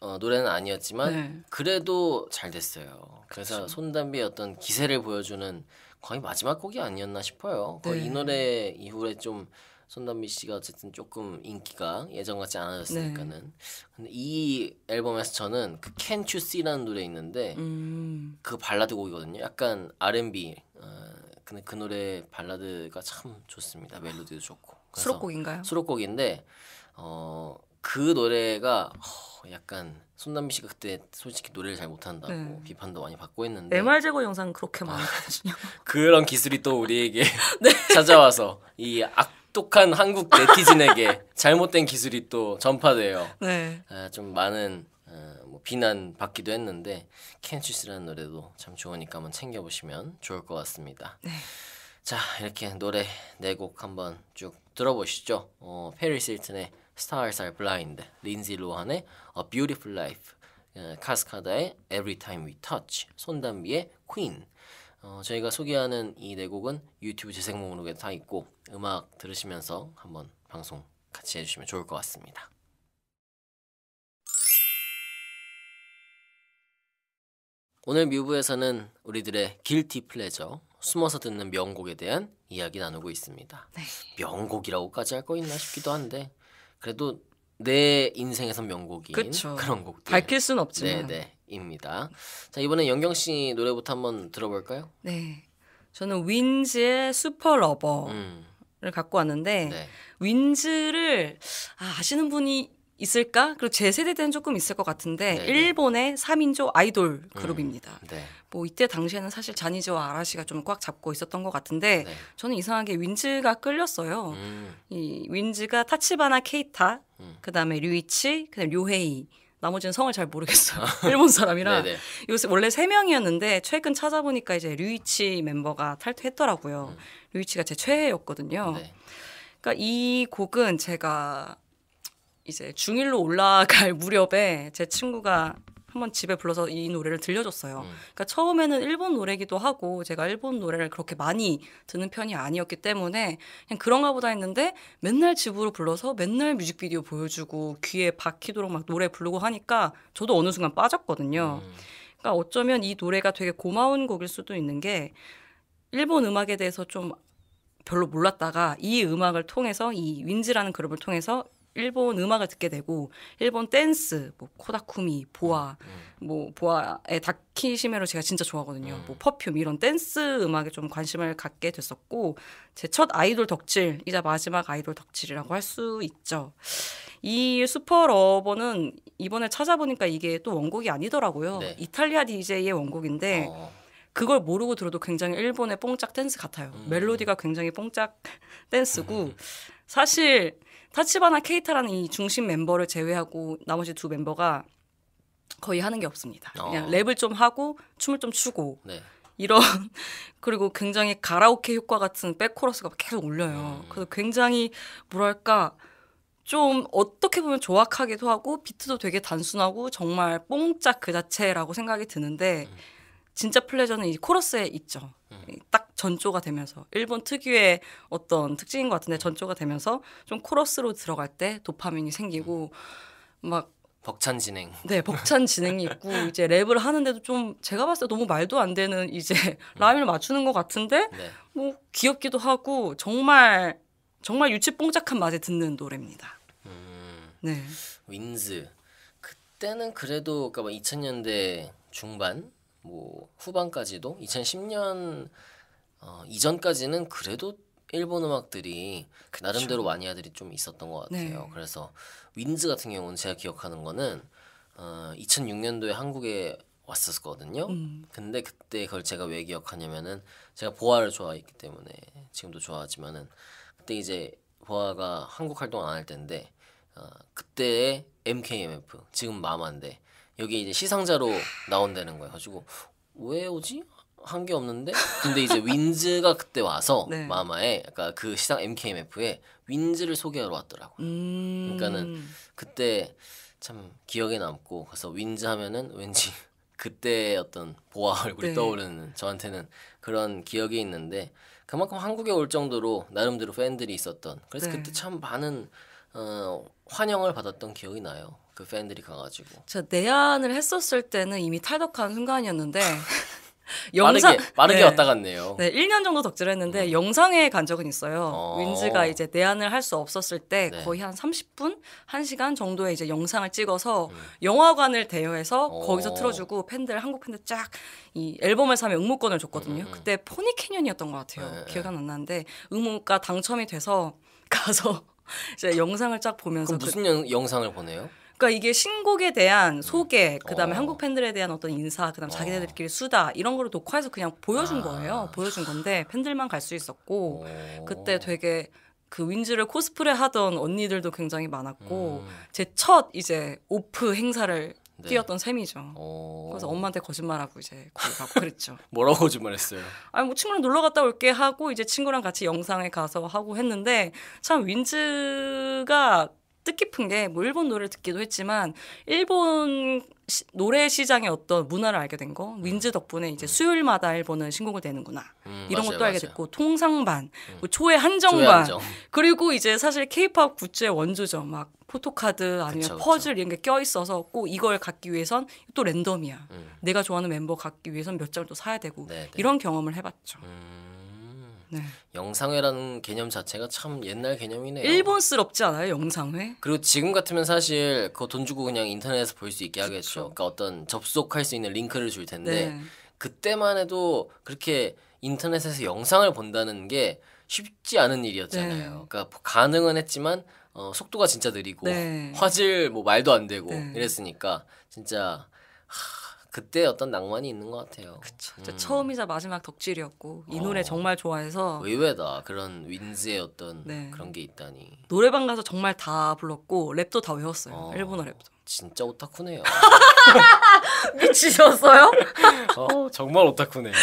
노래는 아니었지만 네. 그래도 잘 됐어요. 그래서 손담비의 어떤 기세를 보여주는 거의 마지막 곡이 아니었나 싶어요. 거의 네. 이 노래 이후에 좀 손담비 씨가 어쨌든 조금 인기가 예전 같지 않아졌으니까는. 근데 이 앨범에서 저는 그 Can't You See라는 노래 있는데 그 발라드 곡이거든요. 약간 R&B. 근데 그 노래 발라드가 참 좋습니다. 멜로디도 좋고. 수록곡인가요? 수록곡인데 그 노래가 약간 손담비 씨가 그때 솔직히 노래를 잘 못한다고 네. 비판도 많이 받고 했는데 MR 제거 영상 그렇게 많거든요. 그런 기술이 또 우리에게 찾아와서 이 악독한 한국 네티즌에게 잘못된 기술이 또 전파돼요. 네. 좀 많은 뭐 비난 받기도 했는데 Can't You See라는 노래도 참 좋으니까 한번 챙겨보시면 좋을 것 같습니다. 네. 자, 이렇게 노래 4곡 한번 쭉 들어보시죠. 페리스 힐튼의 Stars Are Blind, 린지 로한의 A Beautiful Life, 카스카다의 Every Time We Touch, 손담비의 Queen. 저희가 소개하는 이 4곡은 유튜브 재생 목록에 다 있고 음악 들으시면서 한번 방송 같이 해주시면 좋을 것 같습니다. 오늘 뮤브에서는 우리들의 길티 플레저, 숨어서 듣는 명곡에 대한 이야기 나누고 있습니다. 네. 명곡이라고까지 할 거 있나 싶기도 한데 그래도 내 인생에선 명곡인 그쵸. 그런 곡들 밝힐 순 없지만. 입니다. 자, 이번엔 영경 씨 노래부터 한번 들어볼까요? 네. 저는 윈즈의 슈퍼 러버를 갖고 왔는데 네. 윈즈를 아시는 분이 있을까? 그리고 제 세대 때는 조금 있을 것 같은데 네네. 일본의 3인조 아이돌 그룹입니다. 네. 뭐 이때 당시에는 사실 자니즈와 아라시가 좀 꽉 잡고 있었던 것 같은데 네. 저는 이상하게 윈즈가 끌렸어요. 음, 이 윈즈가 타치바나 케이타, 그다음에 류이치, 그다음에 료헤이. 나머지는 성을 잘 모르겠어요. 일본 사람이라. 네네. 요새 원래 3명이었는데 최근 찾아보니까 이제 류이치 멤버가 탈퇴했더라고요. 류이치가 제 최애였거든요. 네. 그러니까 이 곡은 제가 이제 중1로 올라갈 무렵에 제 친구가 한번 집에 불러서 이 노래를 들려줬어요. 그러니까 처음에는 일본 노래기도 하고 제가 일본 노래를 그렇게 많이 듣는 편이 아니었기 때문에 그냥 그런가 보다 했는데 맨날 집으로 불러서 맨날 뮤직비디오 보여주고 귀에 박히도록 막 노래 부르고 하니까 저도 어느 순간 빠졌거든요. 그러니까 어쩌면 이 노래가 되게 고마운 곡일 수도 있는 게 일본 음악에 대해서 좀 별로 몰랐다가 이 음악을 통해서 이 윈즈라는 그룹을 통해서 일본 음악을 듣게 되고 일본 댄스, 뭐 코다쿠미, 보아, 뭐 보아의 다키시메로 제가 진짜 좋아하거든요. 뭐 퍼퓸 이런 댄스 음악에 좀 관심을 갖게 됐었고 제 첫 아이돌 덕질이자 마지막 아이돌 덕질이라고 할 수 있죠. 이 슈퍼러버는 이번에 찾아보니까 이게 또 원곡이 아니더라고요. 네. 이탈리아 DJ의 원곡인데 그걸 모르고 들어도 굉장히 일본의 뽕짝 댄스 같아요. 멜로디가 굉장히 뽕짝 댄스고 사실 타치바나 케이타라는 이 중심 멤버를 제외하고 나머지 2 멤버가 거의 하는 게 없습니다. 그냥 랩을 좀 하고 춤을 좀 추고 네. 이런 그리고 굉장히 가라오케 효과 같은 백코러스가 계속 울려요. 그래서 굉장히 뭐랄까 좀 어떻게 보면 조악하기도 하고 비트도 되게 단순하고 정말 뽕짝 그 자체라고 생각이 드는데 진짜 플레저는 이 코러스에 있죠. 딱 전조가 되면서 일본 특유의 어떤 특징인 것 같은데 전조가 되면서 좀 코러스로 들어갈 때 도파민이 생기고 막 벅찬 진행. 네, 벅찬 진행이 있고 이제 랩을 하는데도 좀 제가 봤을 때 너무 말도 안 되는 이제 라임을 맞추는 것 같은데 네. 뭐 귀엽기도 하고 정말 유치뽕짝한 맛에 듣는 노래입니다. 네. 윈즈. 그때는 그래도 그러니까 2000년대 중반 뭐 후반까지도 2010년 이전까지는 그래도 일본 음악들이 그쵸. 나름대로 마니아들이 좀 있었던 것 같아요. 네. 그래서 윈즈 같은 경우는 제가 기억하는 거는 2006년도에 한국에 왔었거든요. 근데 그때 그걸 제가 왜 기억하냐면은 제가 보아를 좋아했기 때문에 지금도 좋아하지만은 그때 이제 보아가 한국 활동 안 할 때인데 그때의 MKMF 지금 마마인데 여기 이제 시상자로 나온다는 거예요. 가지고 왜 오지? 한 게 없는데 근데 이제 윈즈가 그때 와서 네. 마마에 약간 그 시상 MKMF에 윈즈를 소개하러 왔더라고요. 그러니까는 그때 참 기억에 남고 그래서 윈즈 하면은 왠지 그때 어떤 보아 얼굴이 네. 떠오르는 저한테는 그런 기억이 있는데 그만큼 한국에 올 정도로 나름대로 팬들이 있었던 그래서 네. 그때 참 많은 환영을 받았던 기억이 나요. 그 팬들이 가가지고 저 내한을 했었을 때는 이미 탈덕한 순간이었는데 빠르게 네. 왔다 갔네요. 네, 1년 정도 덕질을 했는데 영상회에 간 적은 있어요. 윈즈가 이제 내한을 할 수 없었을 때 네. 거의 한 30분, 1시간 정도의 이제 영상을 찍어서 영화관을 대여해서 거기서 틀어주고 팬들 한국 팬들 쫙 이 앨범을 사면 응모권을 줬거든요. 그때 포니캐년이었던 것 같아요. 네. 기억이 안 나는데 응모가 당첨이 돼서 가서 이제 영상을 쫙 보면서 그럼 무슨 영상을 보내요? 그러니까 이게 신곡에 대한 소개, 그다음에 어. 한국 팬들에 대한 어떤 인사, 그다음 자기네들끼리 수다 이런 거를 녹화해서 그냥 보여준 거예요. 보여준 건데 팬들만 갈 수 있었고 그때 되게 그 윈즈를 코스프레 하던 언니들도 굉장히 많았고 제 첫 이제 오프 행사를 네. 뛰었던 셈이죠. 그래서 엄마한테 거짓말하고 이제 거기 가고 그랬죠. 뭐라고 거짓말했어요? 아니 뭐 친구랑 놀러 갔다 올게 하고 이제 친구랑 같이 영상에 가서 하고 했는데 참 윈즈가 뜻깊은 게 뭐 일본 노래를 듣기도 했지만 일본 노래 시장의 어떤 문화를 알게 된 거 윈즈 덕분에 이제 수요일마다 일본은 신곡을 내는구나 이런 맞아요, 것도 알게 맞아요. 됐고 통상반 뭐 초의 한정반 초의 한정. 그리고 이제 사실 케이팝 굿즈의 원조죠 막 포토카드 아니면 그쵸, 퍼즐 이런 게 껴 있어서 꼭 이걸 갖기 위해선 또 랜덤이야 내가 좋아하는 멤버 갖기 위해선 몇 장을 또 사야 되고 네네. 이런 경험을 해봤죠. 네. 영상회라는 개념 자체가 참 옛날 개념이네요. 일본스럽지 않아요 영상회? 그리고 지금 같으면 사실 그거 돈 주고 그냥 인터넷에서 볼 수 있게 하겠죠. 그쵸. 그러니까 어떤 접속할 수 있는 링크를 줄 텐데 네. 그때만 해도 그렇게 인터넷에서 영상을 본다는 게 쉽지 않은 일이었잖아요. 네. 그러니까 가능은 했지만 속도가 진짜 느리고 네. 화질 뭐 말도 안 되고 네. 이랬으니까 진짜 그때 어떤 낭만이 있는 것 같아요. 진짜 처음이자 마지막 덕질이었고 이 노래 정말 좋아해서 의외다. 그런 윈즈의 어떤 네. 그런 게 있다니. 노래방 가서 정말 다 불렀고 랩도 다 외웠어요. 일본어 랩도. 진짜 오타쿠네요. 미치셨어요? 정말 오타쿠네요.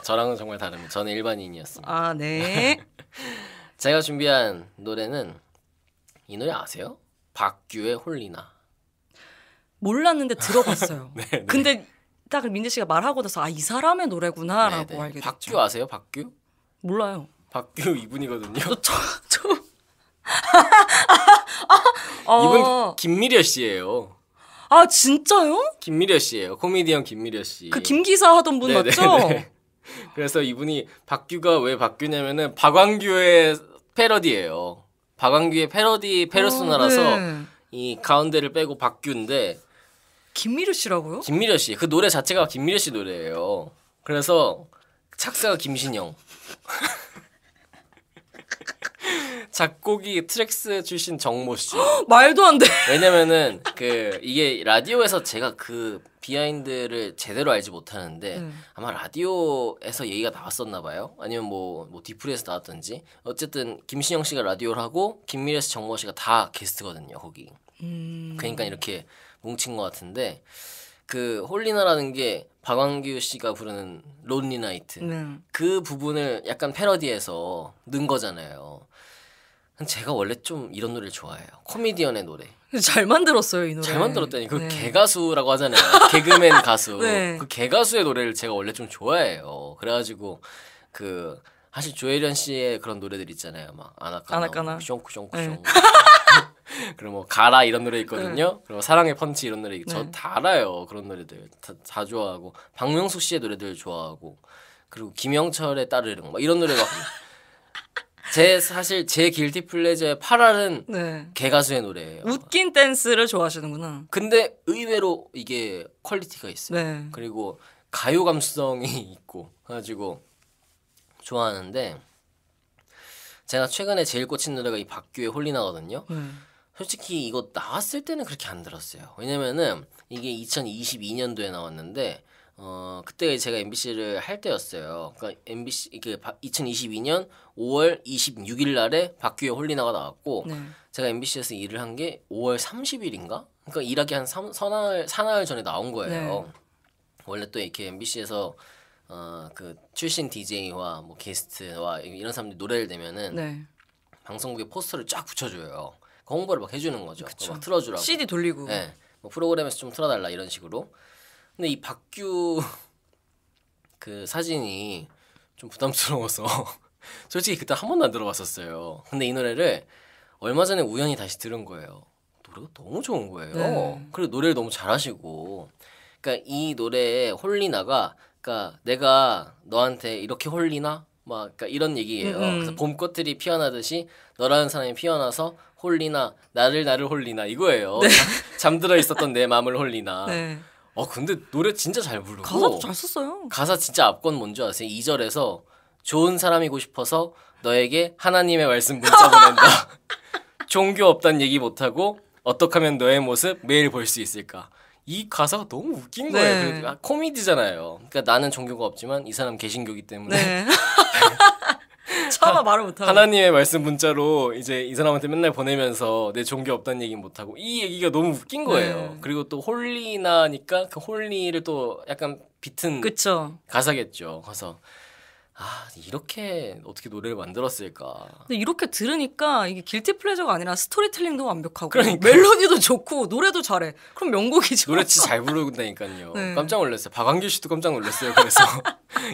저랑은 정말 다릅니다. 저는 일반인이었습니다. 아 네. 제가 준비한 노래는 이 노래 아세요? 박규의 홀리나. 몰랐는데 들어봤어요. 네. 근데 딱 민재 씨가 말하고 나서 아 이 사람의 노래구나라고 네네. 알게 됐죠. 박규 아세요? 박규? 몰라요. 박규 이분이거든요. 이분 김미려 씨예요. 아 진짜요? 김미려 씨예요. 코미디언 김미려 씨. 그 김기사 하던 분 네네네. 맞죠? 그래서 이분이 박규가 왜 박규냐면은 박완규의 패러디예요. 박완규의 패러디 페르소나라서 네. 이 가운데를 빼고 박규인데 김미르 씨라고요? 김미려 씨. 그 노래 자체가 김미려 씨 노래예요. 그래서 작사가 김신영. 작곡이 트랙스 출신 정모 씨. 말도 안 돼. 왜냐면은 그 이게 라디오에서 제가 그 비하인드를 제대로 알지 못하는데 아마 라디오에서 얘기가 나왔었나 봐요. 아니면 뭐 디프리에서 나왔던지. 어쨌든 김신영 씨가 라디오를 하고 김미래 씨, 정모 씨가 다 게스트거든요. 거기. 그러니까 이렇게 뭉친 것 같은데 그 홀리나라는 게 박완규 씨가 부르는 론리 나이트 그 부분을 약간 패러디해서 넣은 거잖아요. 제가 원래 좀 이런 노래를 좋아해요. 코미디언의 노래. 잘 만들었어요 이 노래. 잘 만들었다니. 그 네. 개가수라고 하잖아요. 개그맨 가수. 네. 그 개가수의 노래를 제가 원래 좀 좋아해요. 그래가지고 그 사실 조혜련 씨의 그런 노래들 있잖아요. 막 아나까나, 숑쿠숑쿠숑. 네. 그리고 뭐 가라 이런 노래 있거든요. 그리고 사랑의 펀치 이런 노래 저 다 알아요. 그런 노래들 다 좋아하고 박명수 씨의 노래들 좋아하고 그리고 김영철의 따르릉 막 이런 노래 막 사실 제 길티 플레저의 8알은 네. 개가수의 노래예요. 웃긴 댄스를 좋아하시는구나. 근데 의외로 이게 퀄리티가 있어요. 네. 그리고 가요 감성이 있고 그래가지고 좋아하는데 제가 최근에 제일 꽂힌 노래가 이 박규의 홀리나거든요. 솔직히 이거 나왔을 때는 그렇게 안 들었어요. 왜냐면은 이게 2022년도에 나왔는데 그때 제가 MBC를 할 때였어요. 그러니까 MBC 2022년 5월 26일 날에 박규의 홀리나가 나왔고 제가 MBC에서 일을 한 게 5월 30일인가? 그러니까 일하기 한 사나흘 전에 나온 거예요. 원래 또 이렇게 MBC에서 그 출신 DJ와 뭐 게스트와 이런 사람들이 노래를 내면은 방송국에 포스터를 쫙 붙여줘요. 그 홍보를 막 해주는 거죠. 막 틀어주라고. CD 돌리고. 네. 뭐 프로그램에서 좀 틀어달라 이런 식으로. 근데 이 박규 그 사진이 좀 부담스러워서 솔직히 그때 한 번도 안 들어봤었어요. 근데 이 노래를 얼마 전에 우연히 다시 들은 거예요. 노래가 너무 좋은 거예요. 그리고 노래를 너무 잘하시고. 그러니까 이 노래의 홀리나가 그러니까 내가 너한테 이렇게 홀리나? 막 그러니까 이런 얘기예요. 그래서 봄꽃들이 피어나듯이 너라는 사람이 피어나서 홀리나 나를 홀리나 이거예요. 잠들어 있었던 내 마음을 홀리나. 근데 노래 진짜 잘 부르고 가사도 잘 썼어요. 가사 진짜 앞건 뭔지 아세요? 2절에서 좋은 사람이고 싶어서 너에게 하나님의 말씀 문자 보낸다. 종교 없단 얘기 못하고 어떻게 하면 너의 모습 매일 볼 수 있을까? 이 가사가 너무 웃긴 거예요. 그러니까 코미디잖아요. 그러니까 나는 종교가 없지만 이 사람 개신교기 때문에 차마 말을 못하고. 하나님의 말씀 문자로 이제 이 사람한테 맨날 보내면서 내 종교 없다는 얘기는 못하고 이 얘기가 너무 웃긴 거예요. 네. 그리고 또 홀리나니까 그 홀리를 또 약간 비튼 그쵸. 가사겠죠. 그래서 이렇게 어떻게 노래를 만들었을까. 근데 이렇게 들으니까 이게 길티 플레저가 아니라 스토리텔링도 완벽하고 그러니까. 멜로디도 좋고 노래도 잘해. 그럼 명곡이죠. 노래 진짜 잘 부른다니까요. 네. 깜짝 놀랐어요. 박완규 씨도 깜짝 놀랐어요. 그래서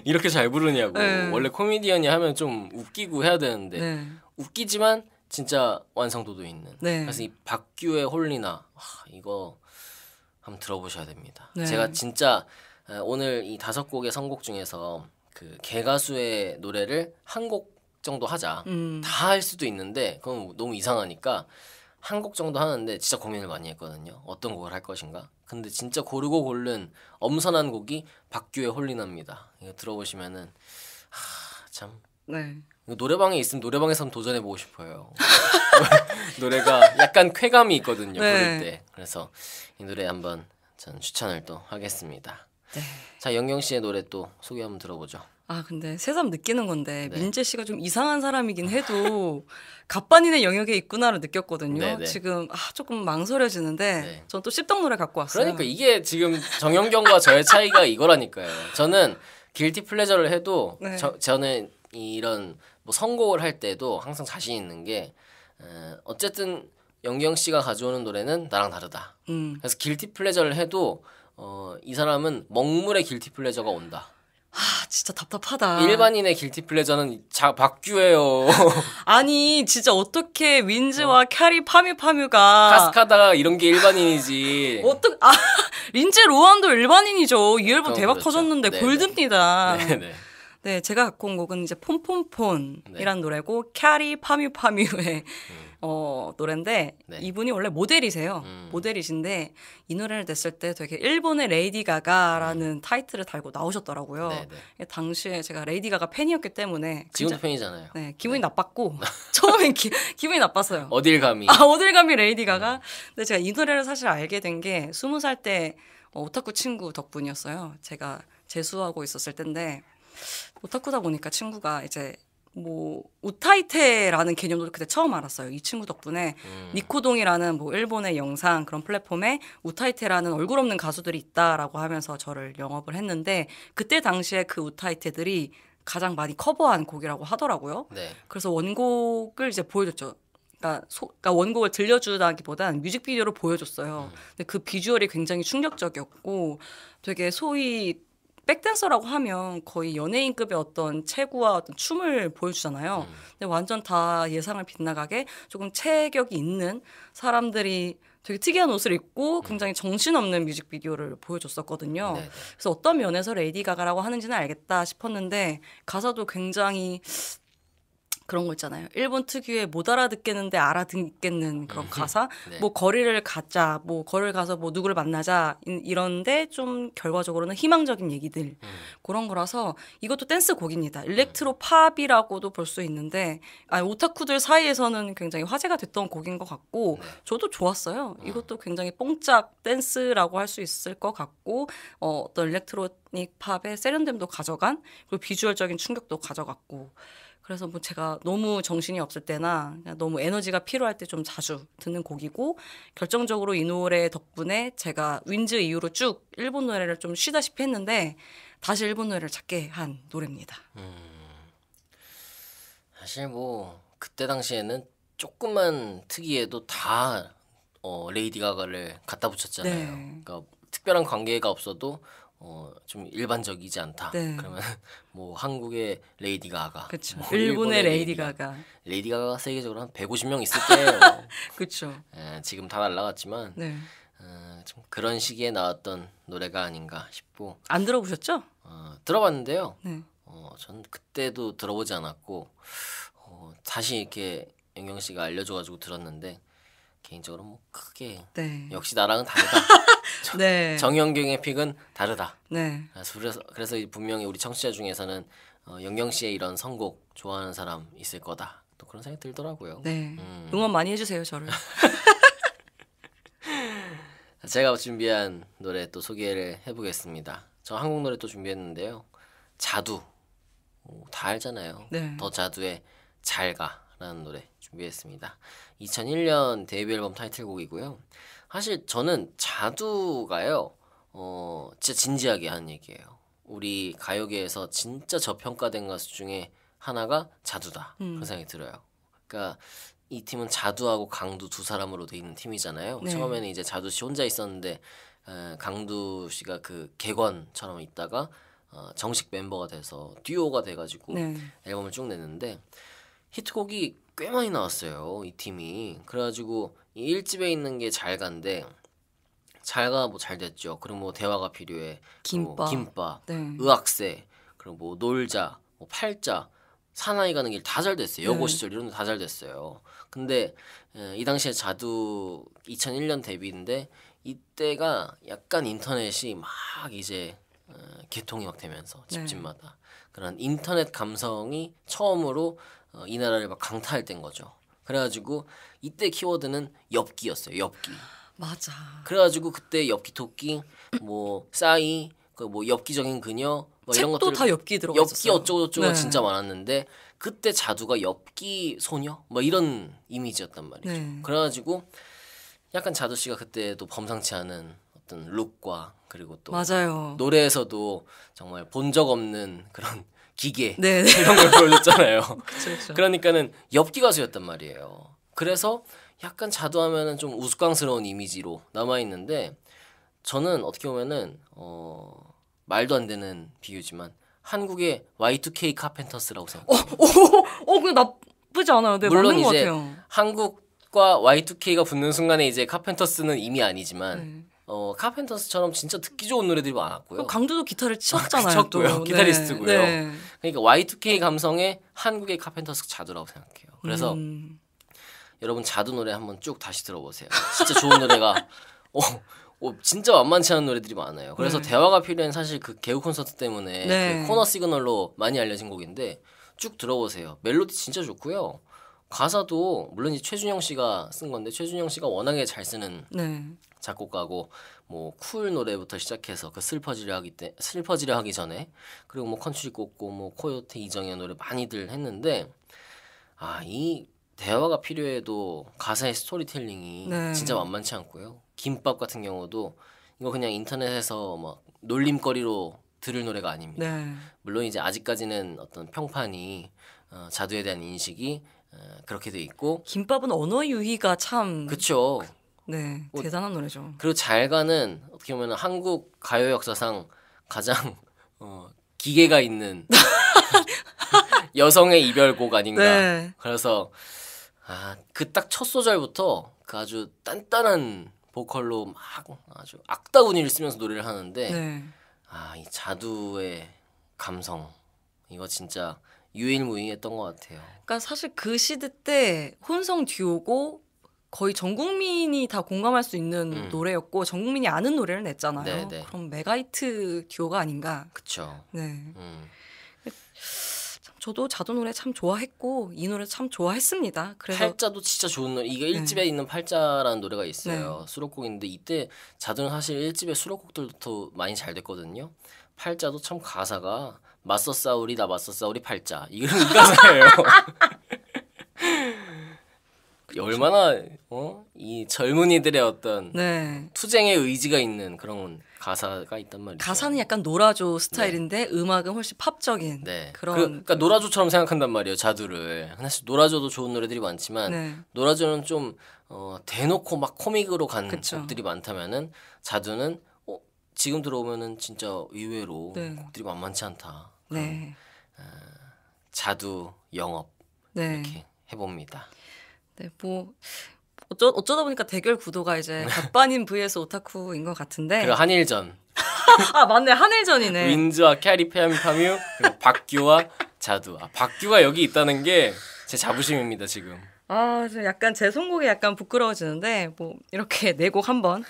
이렇게 잘 부르냐고. 네. 원래 코미디언이 하면 좀 웃기고 해야 되는데 네. 웃기지만 진짜 완성도도 있는. 네. 그래서 이 박규의 홀리나 이거 한번 들어보셔야 됩니다. 네. 제가 진짜 오늘 이 5곡의 선곡 중에서 그 개가수의 노래를 한 곡 정도 하자. 다 할 수도 있는데 그건 너무 이상하니까 한 곡 정도 하는데 진짜 고민을 많이 했거든요. 어떤 곡을 할 것인가. 근데 진짜 고르고 고른 엄선한 곡이 박규의 홀리나입니다. 이거 들어보시면은 참 네. 노래방에 있으면 노래방에서 한번 도전해보고 싶어요. 노래가 약간 쾌감이 있거든요. 네. 부를 때. 그래서 이 노래 한번 전 추천을 또 하겠습니다. 네. 자, 영경 씨의 노래 또 소개 한번 들어보죠. 근데 새삼 느끼는 건데 네. 민재 씨가 좀 이상한 사람이긴 해도 갑반인의 영역에 있구나를 느꼈거든요. 네네. 지금 조금 망설여지는데 네. 전 또 씹덕 노래 갖고 왔어요. 그러니까 이게 지금 정영경과 저의 차이가 이거라니까요. 저는 길티 플레저를 해도 네. 저는 이런 뭐 선곡을 할 때도 항상 자신 있는 게 어쨌든 영경 씨가 가져오는 노래는 나랑 다르다. 그래서 길티 플레저를 해도 이 사람은 먹물의 길티 플레저가 온다. 진짜 답답하다. 일반인의 길티 플레저는 박규예요. 아니 진짜 어떻게 윈즈와 캐리 파뮤가 카스카다 이런 게 일반인이지. 린제 로한도 일반인이죠. 이 앨범 대박 그렇죠. 터졌는데 네네. 골드입니다. 네네. 네, 제가 갖고 온 곡은 이제 폰폰폰이란 네. 노래고 캐리 파뮤의 노래인데 네. 이분이 원래 모델이세요. 모델이신데 이 노래를 냈을 때 되게 일본의 레이디 가가라는 타이틀을 달고 나오셨더라고요. 네네. 당시에 제가 레이디 가가 팬이었기 때문에 지금도 진짜, 팬이잖아요. 네, 기분이 나빴고 처음엔 기분이 나빴어요. 어딜 감히. 어딜 감히 레이디 가가. 근데 제가 이 노래를 사실 알게 된 게 20살 때 오타쿠 친구 덕분이었어요. 제가 재수하고 있었을 때인데 오타쿠다 보니까 친구가 이제 뭐 우타이테라는 개념도 그때 처음 알았어요. 이 친구 덕분에 니코동이라는 뭐 일본의 영상 그런 플랫폼에 우타이테라는 얼굴 없는 가수들이 있다라고 하면서 저를 영업을 했는데 그때 당시에 그 우타이테들이 가장 많이 커버한 곡이라고 하더라고요. 네. 그래서 원곡을 이제 보여줬죠. 그러니까 원곡을 들려주다기보단 뮤직비디오를 보여줬어요. 근데 그 비주얼이 굉장히 충격적이었고 되게 소위 백댄서라고 하면 거의 연예인급의 어떤 체구와 어떤 춤을 보여주잖아요. 근데 완전 다 예상을 빗나가게 조금 체격이 있는 사람들이 되게 특이한 옷을 입고 굉장히 정신없는 뮤직비디오를 보여줬었거든요. 네네. 그래서 어떤 면에서 레이디 가가라고 하는지는 알겠다 싶었는데 가사도 굉장히 그런 거 있잖아요. 일본 특유의 못 알아듣겠는데 알아듣겠는 그런 가사. 네. 뭐 거리를 가자, 뭐 거리를 가서 뭐 누구를 만나자 이런데 좀 결과적으로는 희망적인 얘기들 그런 거라서 이것도 댄스 곡입니다. 일렉트로 팝이라고도 볼 수 있는데 오타쿠들 사이에서는 굉장히 화제가 됐던 곡인 것 같고 저도 좋았어요. 이것도 굉장히 뽕짝 댄스라고 할 수 있을 것 같고 어떤 일렉트로닉 팝의 세련됨도 가져간 그리고 비주얼적인 충격도 가져갔고. 그래서 뭐 제가 너무 정신이 없을 때나 너무 에너지가 필요할 때 좀 자주 듣는 곡이고 결정적으로 이 노래 덕분에 제가 윈즈 이후로 쭉 일본 노래를 좀 쉬다시피 했는데 다시 일본 노래를 찾게 한 노래입니다. 사실 뭐 그때 당시에는 조금만 특이해도 다 레이디 가가를 갖다 붙였잖아요. 네. 그러니까 특별한 관계가 없어도 좀 일반적이지 않다. 네. 그러면 뭐 한국의 레이디 가가, 그렇죠. 뭐 일본의 레이디 가가. 레이디 가가 세계적으로 한 150명 있을 때예요. 그렇죠. 지금 다 날라갔지만 네. 좀 그런 시기에 나왔던 노래가 아닌가 싶고 안 들어보셨죠? 들어봤는데요. 네. 전 그때도 들어보지 않았고 다시 이렇게 영경 씨가 알려줘가지고 들었는데 개인적으로 뭐 크게 네. 역시 나랑은 다르다. 네. 정영경의 픽은 다르다. 네. 그래서 분명히 우리 청취자 중에서는 영경 씨의 이런 선곡 좋아하는 사람 있을 거다. 또 그런 생각이 들더라고요. 네. 응원 많이 해주세요, 저를. 제가 준비한 노래 또 소개를 해보겠습니다. 저 한국 노래 또 준비했는데요. 자두. 다 알잖아요. 네. 더 자두의 잘가라는 노래 준비했습니다. 2001년 데뷔 앨범 타이틀곡이고요. 사실 저는 자두가요, 진짜 진지하게 하는 얘기예요. 우리 가요계에서 진짜 저평가된 가수 중에 하나가 자두다. 그런 생각이 들어요. 그러니까 이 팀은 자두하고 강두 두 사람으로 돼 있는 팀이잖아요. 네. 처음에는 이제 자두 씨 혼자 있었는데 강두 씨가 그 객원처럼 있다가 정식 멤버가 돼서 듀오가 돼가지고 네. 앨범을 쭉 냈는데 히트곡이 꽤 많이 나왔어요. 이 팀이. 그래가지고 이 1집에 있는 게 잘가인데 잘가 뭐 잘 됐죠. 그리고 뭐 대화가 필요해, 김밥. 김밥, 네. 의학세, 그리고 뭐 놀자, 뭐 팔자, 사나이 가는 길 다 잘 됐어요. 여고 네. 시절 이런 데 다 잘 됐어요. 근데 이 당시에 자두 2001년 데뷔인데 이때가 약간 인터넷이 막 이제 개통이 막 되면서 집집마다 그런 인터넷 감성이 처음으로 이 나라를 막 강타할 때인 거죠. 그래가지고 이때 키워드는 엽기였어요. 엽기. 맞아. 그래가지고 그때 엽기 토끼, 뭐 싸이, 그 뭐 엽기적인 그녀, 뭐 이런 책도 것들 다 엽기 들어가 엽기 있었어요. 어쩌고저쩌고가 네. 진짜 많았는데 그때 자두가 엽기 소녀, 뭐 이런 이미지였단 말이죠. 네. 그래가지고 약간 자두 씨가 그때도 범상치 않은 어떤 룩과 그리고 또 맞아요. 노래에서도 정말 본 적 없는 그런 기계 네. 이런 걸 보여줬잖아요. 그렇죠. 그러니까는 엽기 가수였단 말이에요. 그래서 약간 자두하면은 좀 우스꽝스러운 이미지로 남아 있는데 저는 어떻게 보면은 말도 안 되는 비유지만 한국의 Y2K 카펜터스라고 생각해요. 그게 나쁘지 않아요. 네, 물론 맞는 것 이제 같아요. 한국과 Y2K가 붙는 순간에 이제 카펜터스는 이미 아니지만 네. 카펜터스처럼 진짜 듣기 좋은 노래들이 많았고요. 그리고 강두도 기타를 쳤잖아요. 쳤고요. 또. 기타리스트고요. 네. 그러니까 Y2K 감성의 한국의 카펜터스 자두라고 생각해요. 그래서 여러분 자두 노래 한번 쭉 다시 들어보세요. 진짜 좋은 노래가 진짜 만만치 않은 노래들이 많아요. 그래서 네. 대화가 필요한 사실 그 개우 콘서트 때문에 네. 그 코너 시그널로 많이 알려진 곡인데 쭉 들어보세요. 멜로디 진짜 좋고요. 가사도 물론 이제 최준영 씨가 쓴 건데 최준영 씨가 워낙에 잘 쓰는 네. 작곡가고 뭐 쿨 노래부터 시작해서 그 슬퍼지려 하기 전에 그리고 뭐 컨츄리 꽂고 뭐 코요테 이정현 노래 많이들 했는데 이 대화가 필요해도 가사의 스토리텔링이 네. 진짜 만만치 않고요. 김밥 같은 경우도 이거 그냥 인터넷에서 막 놀림거리로 들을 노래가 아닙니다. 네. 물론 이제 아직까지는 어떤 평판이 자두에 대한 인식이 그렇게 돼 있고 김밥은 언어 유희가 참 그쵸. 네, 뭐, 대단한 노래죠. 그리고 잘가는 어떻게 보면 한국 가요 역사상 가장 기계가 있는 여성의 이별곡 아닌가. 네. 그래서 그 딱 첫 소절부터 그 아주 단단한 보컬로 막 아주 악다구니를 쓰면서 노래를 하는데 네. 이 자두의 감성 이거 진짜 유일무이했던 것 같아요. 그러니까 사실 그 시대 때 혼성 듀오고 거의 전 국민이 다 공감할 수 있는 노래였고 전 국민이 아는 노래를 냈잖아요. 네, 네. 그럼 메가히트 듀오가 아닌가. 그쵸. 네. 저도 자두 노래 참 좋아했고 이 노래 참 좋아했습니다. 그래서 팔자도 진짜 좋은 노래. 이게 1집에 있는 팔자라는 노래가 있어요. 수록곡인데 이때 자두는 사실 1집의 수록곡들도 더 많이 잘 됐거든요. 팔자도 참 가사가 맞서 싸우리 나 맞서 싸우리 팔자 이 가사예요. 얼마나 이 젊은이들의 어떤 네. 투쟁의 의지가 있는 그런 가사가 있단 말이죠. 가사는 약간 노라조 스타일인데 음악은 훨씬 팝적인 네. 그런 그러니까 노라조처럼 생각한단 말이에요. 자두를. 사실 노라조도 좋은 노래들이 많지만 네. 노라조는 좀 대놓고 막 코믹으로 간 그쵸. 곡들이 많다면은 자두는 지금 들어오면은 진짜 의외로 네. 곡들이 만만치 않다. 네. 자두 영업 네. 이렇게 해봅니다. 네, 뭐 어쩌다 보니까 대결 구도가 이제 갓바님 vs 오타쿠인 것 같은데. 그리고 한일전 아 맞네 한일전이네. 윈즈와 캐리 파뮤 그리고 박규와 자두. 박규가 여기 있다는 게 제 자부심입니다 지금. 좀 약간 제 선곡이 약간 부끄러워지는데 뭐 이렇게 네 곡 한번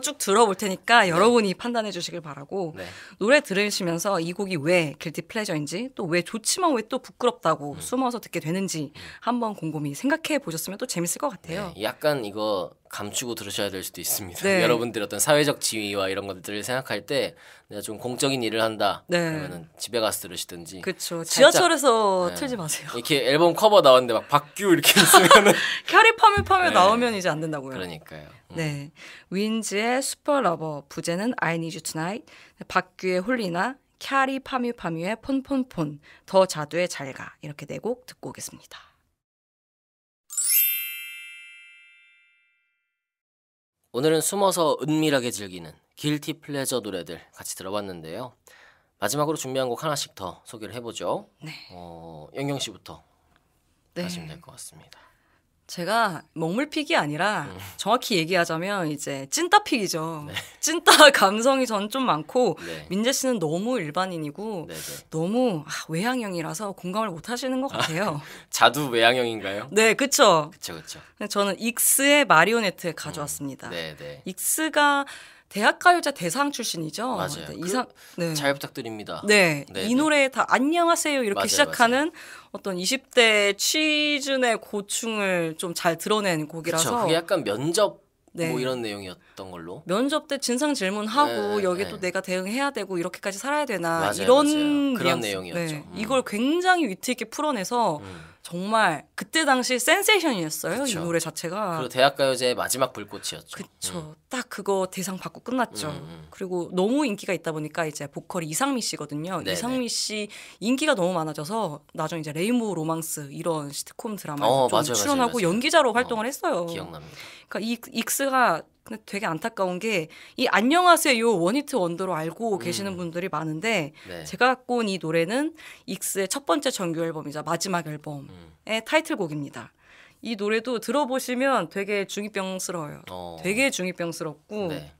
쭉 들어볼 테니까 여러분이 판단해 주시길 바라고 네. 노래 들으시면서 이 곡이 왜 길티 플레저인지 또 왜 좋지만 왜 또 부끄럽다고 숨어서 듣게 되는지 한번 곰곰이 생각해 보셨으면 또 재밌을 것 같아요. 네, 약간 이거 감추고 들으셔야 될 수도 있습니다. 네. 여러분들 어떤 사회적 지위와 이런 것들을 생각할 때 내가 좀 공적인 일을 한다 네. 그러면은 집에 가서 들으시든지. 그렇죠. 살짝, 지하철에서 네. 틀지 마세요. 이렇게 앨범 커버 나왔는데 막 박규 이렇게 있으면은 캐리 파뮤 네. 나오면 이제 안 된다고요. 그러니까요. 네, 윈즈의 슈퍼러버, 부제는 I Need You Tonight, 박규의 홀리나, 캬리 파뮤의 폰폰폰, 더 자두의 잘가 이렇게 네 곡 듣고 오겠습니다. 오늘은 숨어서 은밀하게 즐기는 길티 플레저 노래들 같이 들어봤는데요. 마지막으로 준비한 곡 하나씩 더 소개를 해보죠. 네. 영경 씨부터 네. 하시면 될 것 같습니다. 제가 먹물픽이 아니라 정확히 얘기하자면 이제 찐따픽이죠. 네. 찐따 감성이 전 좀 많고 네. 민재 씨는 너무 일반인이고 네네. 너무 외향형이라서 공감을 못 하시는 것 같아요. 자두 외향형인가요? 네, 그쵸. 그쵸. 저는 익스의 마리오네트 가져왔습니다. 네네. 익스가 대학가요제 대상 출신이죠. 맞아요. 네. 잘 부탁드립니다. 네. 네네. 이 노래 다 안녕하세요 이렇게 맞아요, 시작하는 어떤 20대 취준의 고충을 좀 잘 드러낸 곡이라서. 그쵸. 그게 약간 면접 네. 뭐 이런 내용이었던 걸로. 면접 때 진상 질문하고 네, 여기 네. 또 내가 대응해야 되고 이렇게까지 살아야 되나 맞아요, 이런 맞아요. 그런 뉘앙스. 내용이었죠. 네. 이걸 굉장히 위트 있게 풀어내서 정말 그때 당시 센세이션이었어요. 그쵸. 이 노래 자체가. 그리고 대학가요제의 마지막 불꽃이었죠. 그쵸. 딱 그거 대상 받고 끝났죠. 그리고 너무 인기가 있다 보니까 이제 보컬이 이상미 씨거든요. 네네. 이상미 씨 인기가 너무 많아져서 나중에 이제 레인보우 로망스 이런 시트콤 드라마에 좀 맞아요, 출연하고 맞아요. 연기자로 활동을 했어요. 기억납니다. 그러니까 이 익스가 근데 되게 안타까운 게 이 안녕하세요 원히트 원더로 알고 계시는 분들이 많은데 네. 제가 갖고 온 이 노래는 익스의 첫 번째 정규 앨범이자 마지막 앨범의 타이틀곡입니다. 이 노래도 들어보시면 되게 중이병스러워요. 되게 중이병스럽고 네.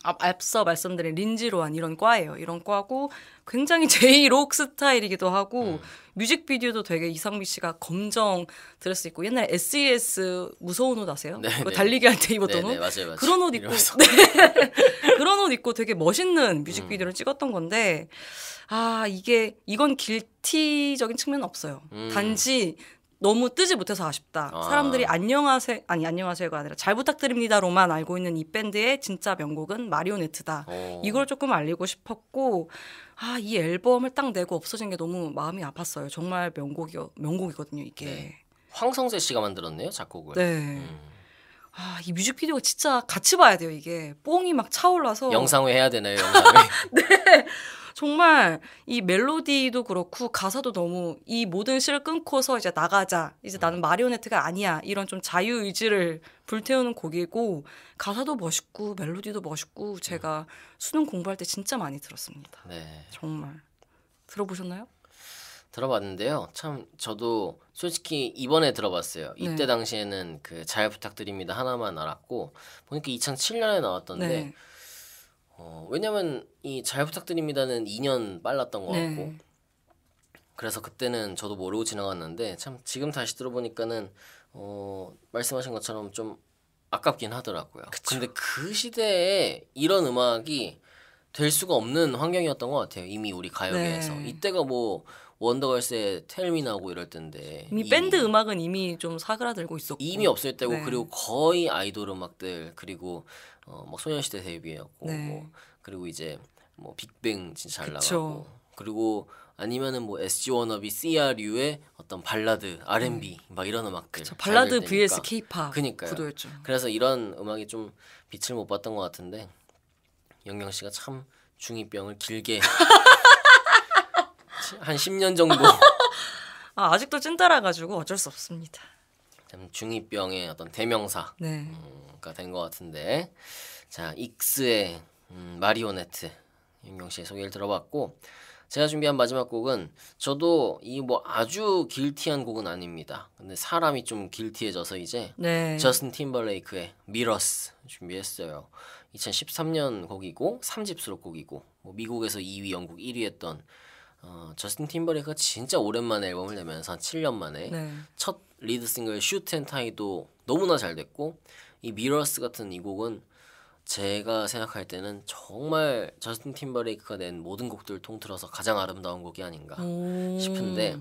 앞서 말씀드린 린지 로한 이런 과예요. 이런 과고 굉장히 제이록 스타일이기도 하고 뮤직비디오도 되게 이상미 씨가 검정 드레스 입고 옛날에 SES 무서운 옷 아세요? 네, 그거 네. 달리기 할 때 입었던 네, 옷? 맞아요. 그런 옷 입고 이러면서. 그런 옷 입고 되게 멋있는 뮤직비디오를 찍었던 건데 이건 길티적인 측면은 없어요. 단지 너무 뜨지 못해서 아쉽다. 사람들이 안녕하세요가 아니라 잘 부탁드립니다로만 알고 있는 이 밴드의 진짜 명곡은 마리오네트다. 이걸 조금 알리고 싶었고 이 앨범을 딱 내고 없어진 게 너무 마음이 아팠어요. 정말 명곡이거든요, 이게. 네. 황성재 씨가 만들었네요, 작곡을. 네. 이 뮤직비디오가 진짜 같이 봐야 돼요, 이게. 뽕이 막 차올라서. 영상회 해야 되나요, 영상회? 네. 정말 이 멜로디도 그렇고 가사도 너무 이 모든 시를 끊고서 이제 나가자. 이제 나는 마리오네트가 아니야. 이런 좀 자유의지를 불태우는 곡이고 가사도 멋있고 멜로디도 멋있고 제가 수능 공부할 때 진짜 많이 들었습니다. 네. 정말. 들어보셨나요? 들어봤는데요. 참 저도 솔직히 이번에 들어봤어요. 이때 네. 당시에는 그 잘 부탁드립니다 하나만 알았고 보니까 2007년에 나왔던데 네. 왜냐면 이 잘 부탁드립니다는 2년 빨랐던 것 같고 네. 그래서 그때는 저도 모르고 지나갔는데 참 지금 다시 들어보니까는 말씀하신 것처럼 좀 아깝긴 하더라고요. 그쵸. 근데 그 시대에 이런 음악이 될 수가 없는 환경이었던 것 같아요. 이미 우리 가요계에서. 네. 이때가 뭐 원더걸스의 텔미 나오고 이럴 때인데 이미 밴드 음악은 이미 좀 사그라들고 있었고 이미 없을 때고 네. 그리고 거의 아이돌 음악들 그리고 뭐 소녀시대 데뷔였고 네. 뭐 그리고 이제 뭐 빅뱅 진짜 잘 그쵸. 나가고 그리고 아니면은 뭐 SG 워너비, CRU의 어떤 발라드, R&B 막 이런 음악들 잘 발라드 될 때니까. vs K-팝 그니까요. 구도였죠. 그래서 이런 음악이 좀 빛을 못 봤던 것 같은데 영경 씨가 참 중2병을 길게 한 10년 정도 아직도 찐따라가지고 어쩔 수 없습니다. 참 중2병의 어떤 대명사가 네. 된 것 같은데 자 익스의 마리오네트 영경 씨의 소개를 들어봤고 제가 준비한 마지막 곡은 저도 이 뭐 아주 길티한 곡은 아닙니다. 근데 사람이 좀 길티해져서 이제 네. 저스틴 팀벌레이크의 미러스 준비했어요. 2013년 곡이고 3집 수록곡이고 뭐 미국에서 2위, 영국 1위 했던 저스틴 팀벌레이크가 진짜 오랜만에 앨범을 내면서 한 7년 만에 네. 첫 리드 싱글 슈트 앤 타이도 너무나 잘 됐고 이 미러스 같은 이 곡은 제가 생각할 때는 정말 저스틴 팀버레이크가 낸 모든 곡들 통틀어서 가장 아름다운 곡이 아닌가 싶은데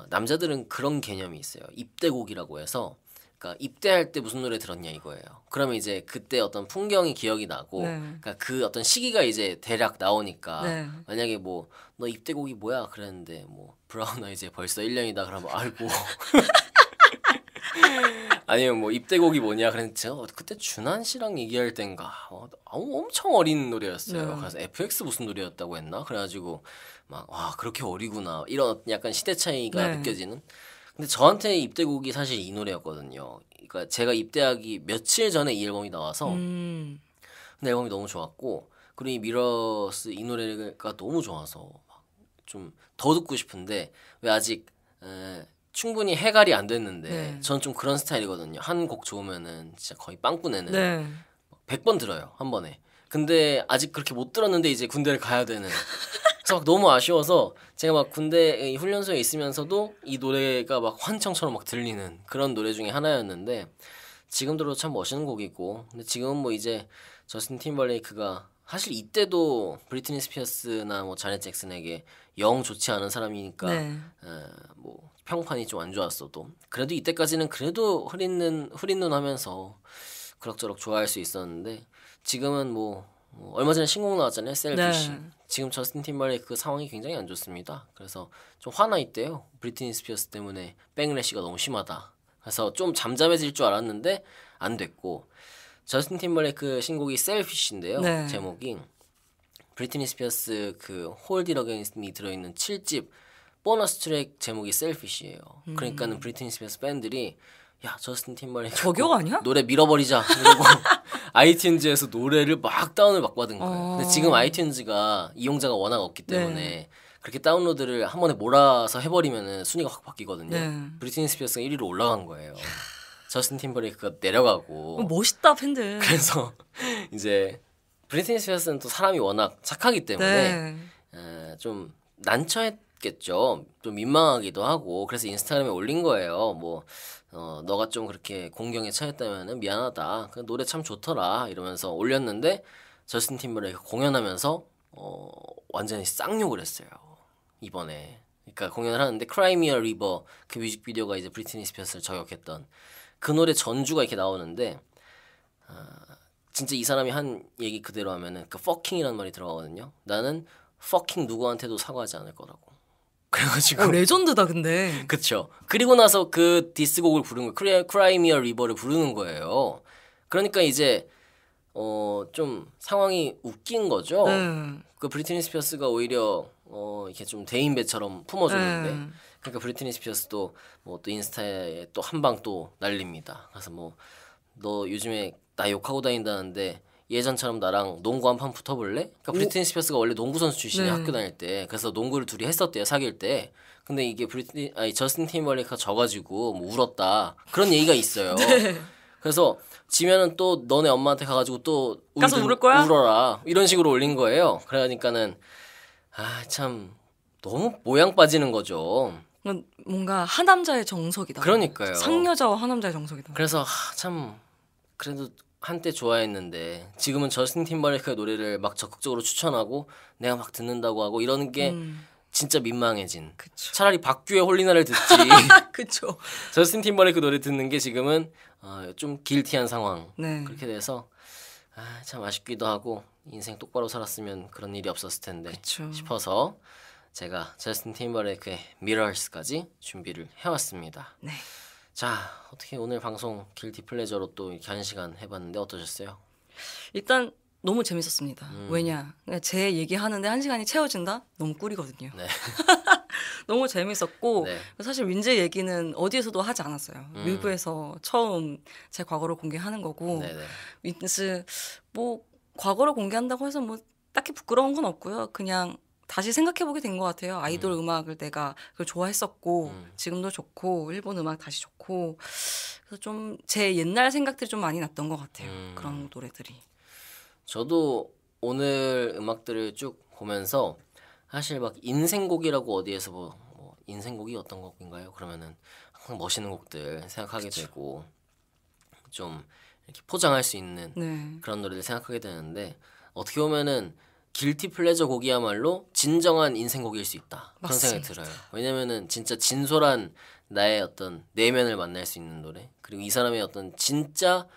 남자들은 그런 개념이 있어요. 입대곡이라고 해서 그러니까 입대할 때 무슨 노래 들었냐 이거예요. 그러면 이제 그때 어떤 풍경이 기억이 나고 네. 그러니까 그 어떤 시기가 이제 대략 나오니까 네. 만약에 뭐 너 입대곡이 뭐야 그랬는데 뭐 브라운 아이즈의 벌써 1년이다 그러면 알고 아니면 뭐 입대곡이 뭐냐 그랬는데 제가 그때 준한 씨랑 얘기할 땐가 엄청 어린 노래였어요. 네. 그래서 FX 무슨 노래였다고 했나 그래가지고 막 와 그렇게 어리구나 이런 약간 시대 차이가 네. 느껴지는. 근데 저한테 입대곡이 사실 이 노래였거든요. 그러니까 제가 입대하기 며칠 전에 이 앨범이 나와서 근데 앨범이 너무 좋았고 그리고 이 미러스 이 노래가 너무 좋아서 좀 더 듣고 싶은데 왜 아직 충분히 해갈이 안 됐는데 네. 저는 좀 그런 스타일이거든요. 한 곡 좋으면은 진짜 거의 빵꾸 내는 네. 100번 들어요 한 번에. 근데 아직 그렇게 못 들었는데 이제 군대를 가야 되는 그래서 막 너무 아쉬워서 제가 막 군대 훈련소에 있으면서도 이 노래가 막 환청처럼 막 들리는 그런 노래 중에 하나였는데 지금 들어도 참 멋있는 곡이고 근데 지금은 뭐 이제 저스틴 팀벌레이크가 사실 이때도 브리트니 스피어스나 뭐 자넷 잭슨에게 영 좋지 않은 사람이니까 네. 뭐 평판이 좀 안 좋았어도 그래도 이때까지는 그래도 흐린 눈 하면서 그럭저럭 좋아할 수 있었는데 지금은 뭐 얼마 전에 신곡 나왔잖아요. 셀피시. 네. 지금 저스틴 팀벌레이크 상황이 굉장히 안 좋습니다. 그래서 좀 화나 있대요. 브리트니 스피어스 때문에 백래시가 너무 심하다. 그래서 좀 잠잠해질 줄 알았는데 안 됐고 저스틴 팀벌레이크 신곡이 셀피시인데요. 네. 제목이 브리트니 스피어스 그 홀드 어게인스트 미 들어있는 7집 보너스 트랙 제목이 셀피시예요. 그러니까는 브리트니 스피어스 팬들이 야 저스틴 팀벌레이크 저격 아니야? 노래 밀어버리자 그리고 아이튠즈에서 노래를 막 다운을 막 받은 거예요. 근데 지금 아이튠즈가 이용자가 워낙 없기 때문에 네. 그렇게 다운로드를 한 번에 몰아서 해버리면은 순위가 확 바뀌거든요. 네. 브리트니 스피어스가 1위로 올라간 거예요. 저스틴 팀벌레이크가 내려가고 멋있다 팬들. 그래서 이제 브리트니 스피어스는 또 사람이 워낙 착하기 때문에 네. 좀 난처했겠죠. 좀 민망하기도 하고 그래서 인스타그램에 올린 거예요. 뭐 너가 좀 그렇게 공경에 처했다면은 미안하다. 그 노래 참 좋더라 이러면서 올렸는데 저스틴 팀벌레이크 공연하면서 완전히 쌍욕을 했어요. 이번에. 그러니까 공연을 하는데 Cry Me a River 그 뮤직비디오가 이제 브리트니 스피어스를 저격했던 그 노래 전주가 이렇게 나오는데 진짜 이 사람이 한 얘기 그대로 하면은 그 fucking이라는 말이 들어가거든요. 나는 fucking 누구한테도 사과하지 않을 거라고. 그래가지고 레전드다 근데. 그쵸. 그리고 나서 그 디스곡을 부른 거예요. Cry Me a River를 부르는 거예요. 그러니까 이제 좀 상황이 웃긴 거죠. 네. 그 브리트니 스피어스가 오히려 이렇게 좀 대인배처럼 품어줬는데 네. 그러니까 브리트니 스피어스도 뭐 또 인스타에 또 한 방 또 날립니다. 그래서 뭐 너 요즘에 나 욕하고 다닌다는데 예전처럼 나랑 농구 한 판 붙어볼래? 그러니까 브리트니 스피어스가 원래 농구 선수 출신이에요. 네. 학교 다닐 때. 그래서 농구를 둘이 했었대요. 사귈 때. 근데 이게 저스틴 팀벌레이크가 져가지고 뭐 울었다. 그런 얘기가 있어요. 그래서 지면은 또 너네 엄마한테 가가지고 또 가서 울을 거야? 울어라. 이런 식으로 올린 거예요. 그러니까는 참 너무 모양 빠지는 거죠. 뭔가 하남자의 정석이다. 그러니까요. 상여자와 하남자의 정석이다. 그래서 참 그래도 한때 좋아했는데 지금은 저스틴 팀벌레이크의 노래를 막 적극적으로 추천하고 내가 막 듣는다고 하고 이러는 게 진짜 민망해진. 그쵸. 차라리 박규의 홀리나를 듣지. 그쵸. 저스틴 팀벌레이크 노래 듣는 게 지금은 좀 길티한 상황. 네. 그렇게 돼서 참 아쉽기도 하고 인생 똑바로 살았으면 그런 일이 없었을 텐데 그쵸. 싶어서 제가 저스틴 팀벌레이크의 Mirrors까지 준비를 해왔습니다. 네. 자, 어떻게 오늘 방송 길티 플레저로 또 이렇게 1시간 해봤는데 어떠셨어요? 일단 너무 재밌었습니다. 왜냐? 제 얘기하는데 1시간이 채워진다? 너무 꿀이거든요. 네. 너무 재밌었고 네. 사실 윈즈 얘기는 어디에서도 하지 않았어요. 뮤브에서 처음 제 과거를 공개하는 거고 네네. 윈즈 뭐 과거를 공개한다고 해서 뭐 딱히 부끄러운 건 없고요. 그냥 다시 생각해보게 된 것 같아요. 아이돌 음악을 내가 그걸 좋아했었고 지금도 좋고 일본 음악 다시 좋고 그래서 좀 제 옛날 생각들이 좀 많이 났던 것 같아요. 그런 노래들이. 저도 오늘 음악들을 쭉 보면서 사실 막 인생곡이라고 어디에서 뭐 인생곡이 어떤 곡인가요? 그러면은 멋있는 곡들 생각하게 되고 좀 이렇게 포장할 수 있는 네. 그런 노래들 생각하게 되는데 어떻게 보면은 길티 플레저 곡이야말로 진정한 인생곡일 수 있다 그런 생각이 들어요. 왜냐면은 진짜 진솔한 나의 어떤 내면을 만날 수 있는 노래 그리고 이 사람의 어떤 진짜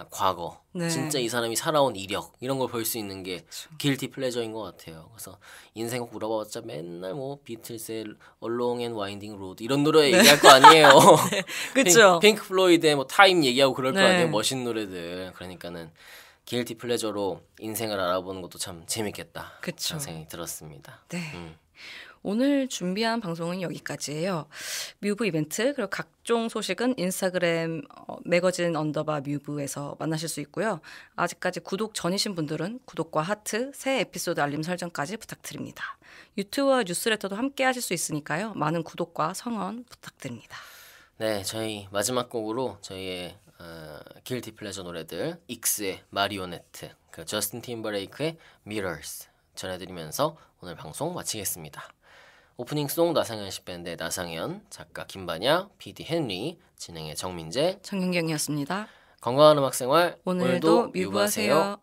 과거 네. 진짜 이 사람이 살아온 이력 이런 걸 볼 수 있는 게 길티 플레저인 것 같아요. 그래서 인생곡 물어봤자 맨날 뭐 비틀스의 Along and Winding Road 이런 노래 얘기할 거 아니에요. 그렇죠. 핑크 플로이드의 뭐 타임 얘기하고 그럴 거 네. 아니에요. 멋있는 노래들. 그러니까는 길티 플레저로 인생을 알아보는 것도 참 재밌겠다. 그쵸. 그런 생각이 들었습니다. 네. 오늘 준비한 방송은 여기까지예요. 뮤브 이벤트 그리고 각종 소식은 인스타그램 매거진 언더바 뮤브에서 만나실 수 있고요. 아직까지 구독 전이신 분들은 구독과 하트, 새 에피소드 알림 설정까지 부탁드립니다. 유튜브와 뉴스레터도 함께 하실 수 있으니까요. 많은 구독과 성원 부탁드립니다. 네, 저희 마지막 곡으로 저희의 길티 플레저 노래들 익스의 마리오네트, 그 저스틴 팀버레이크의 Mirrors 전해드리면서 오늘 방송 마치겠습니다. 오프닝송 나상현 씨밴드의 나상현, 작가 김반야, PD 헨리, 진행의 정민재, 정윤경이었습니다. 건강한 음악생활 오늘도 뮤브하세요. 뮤브하세요.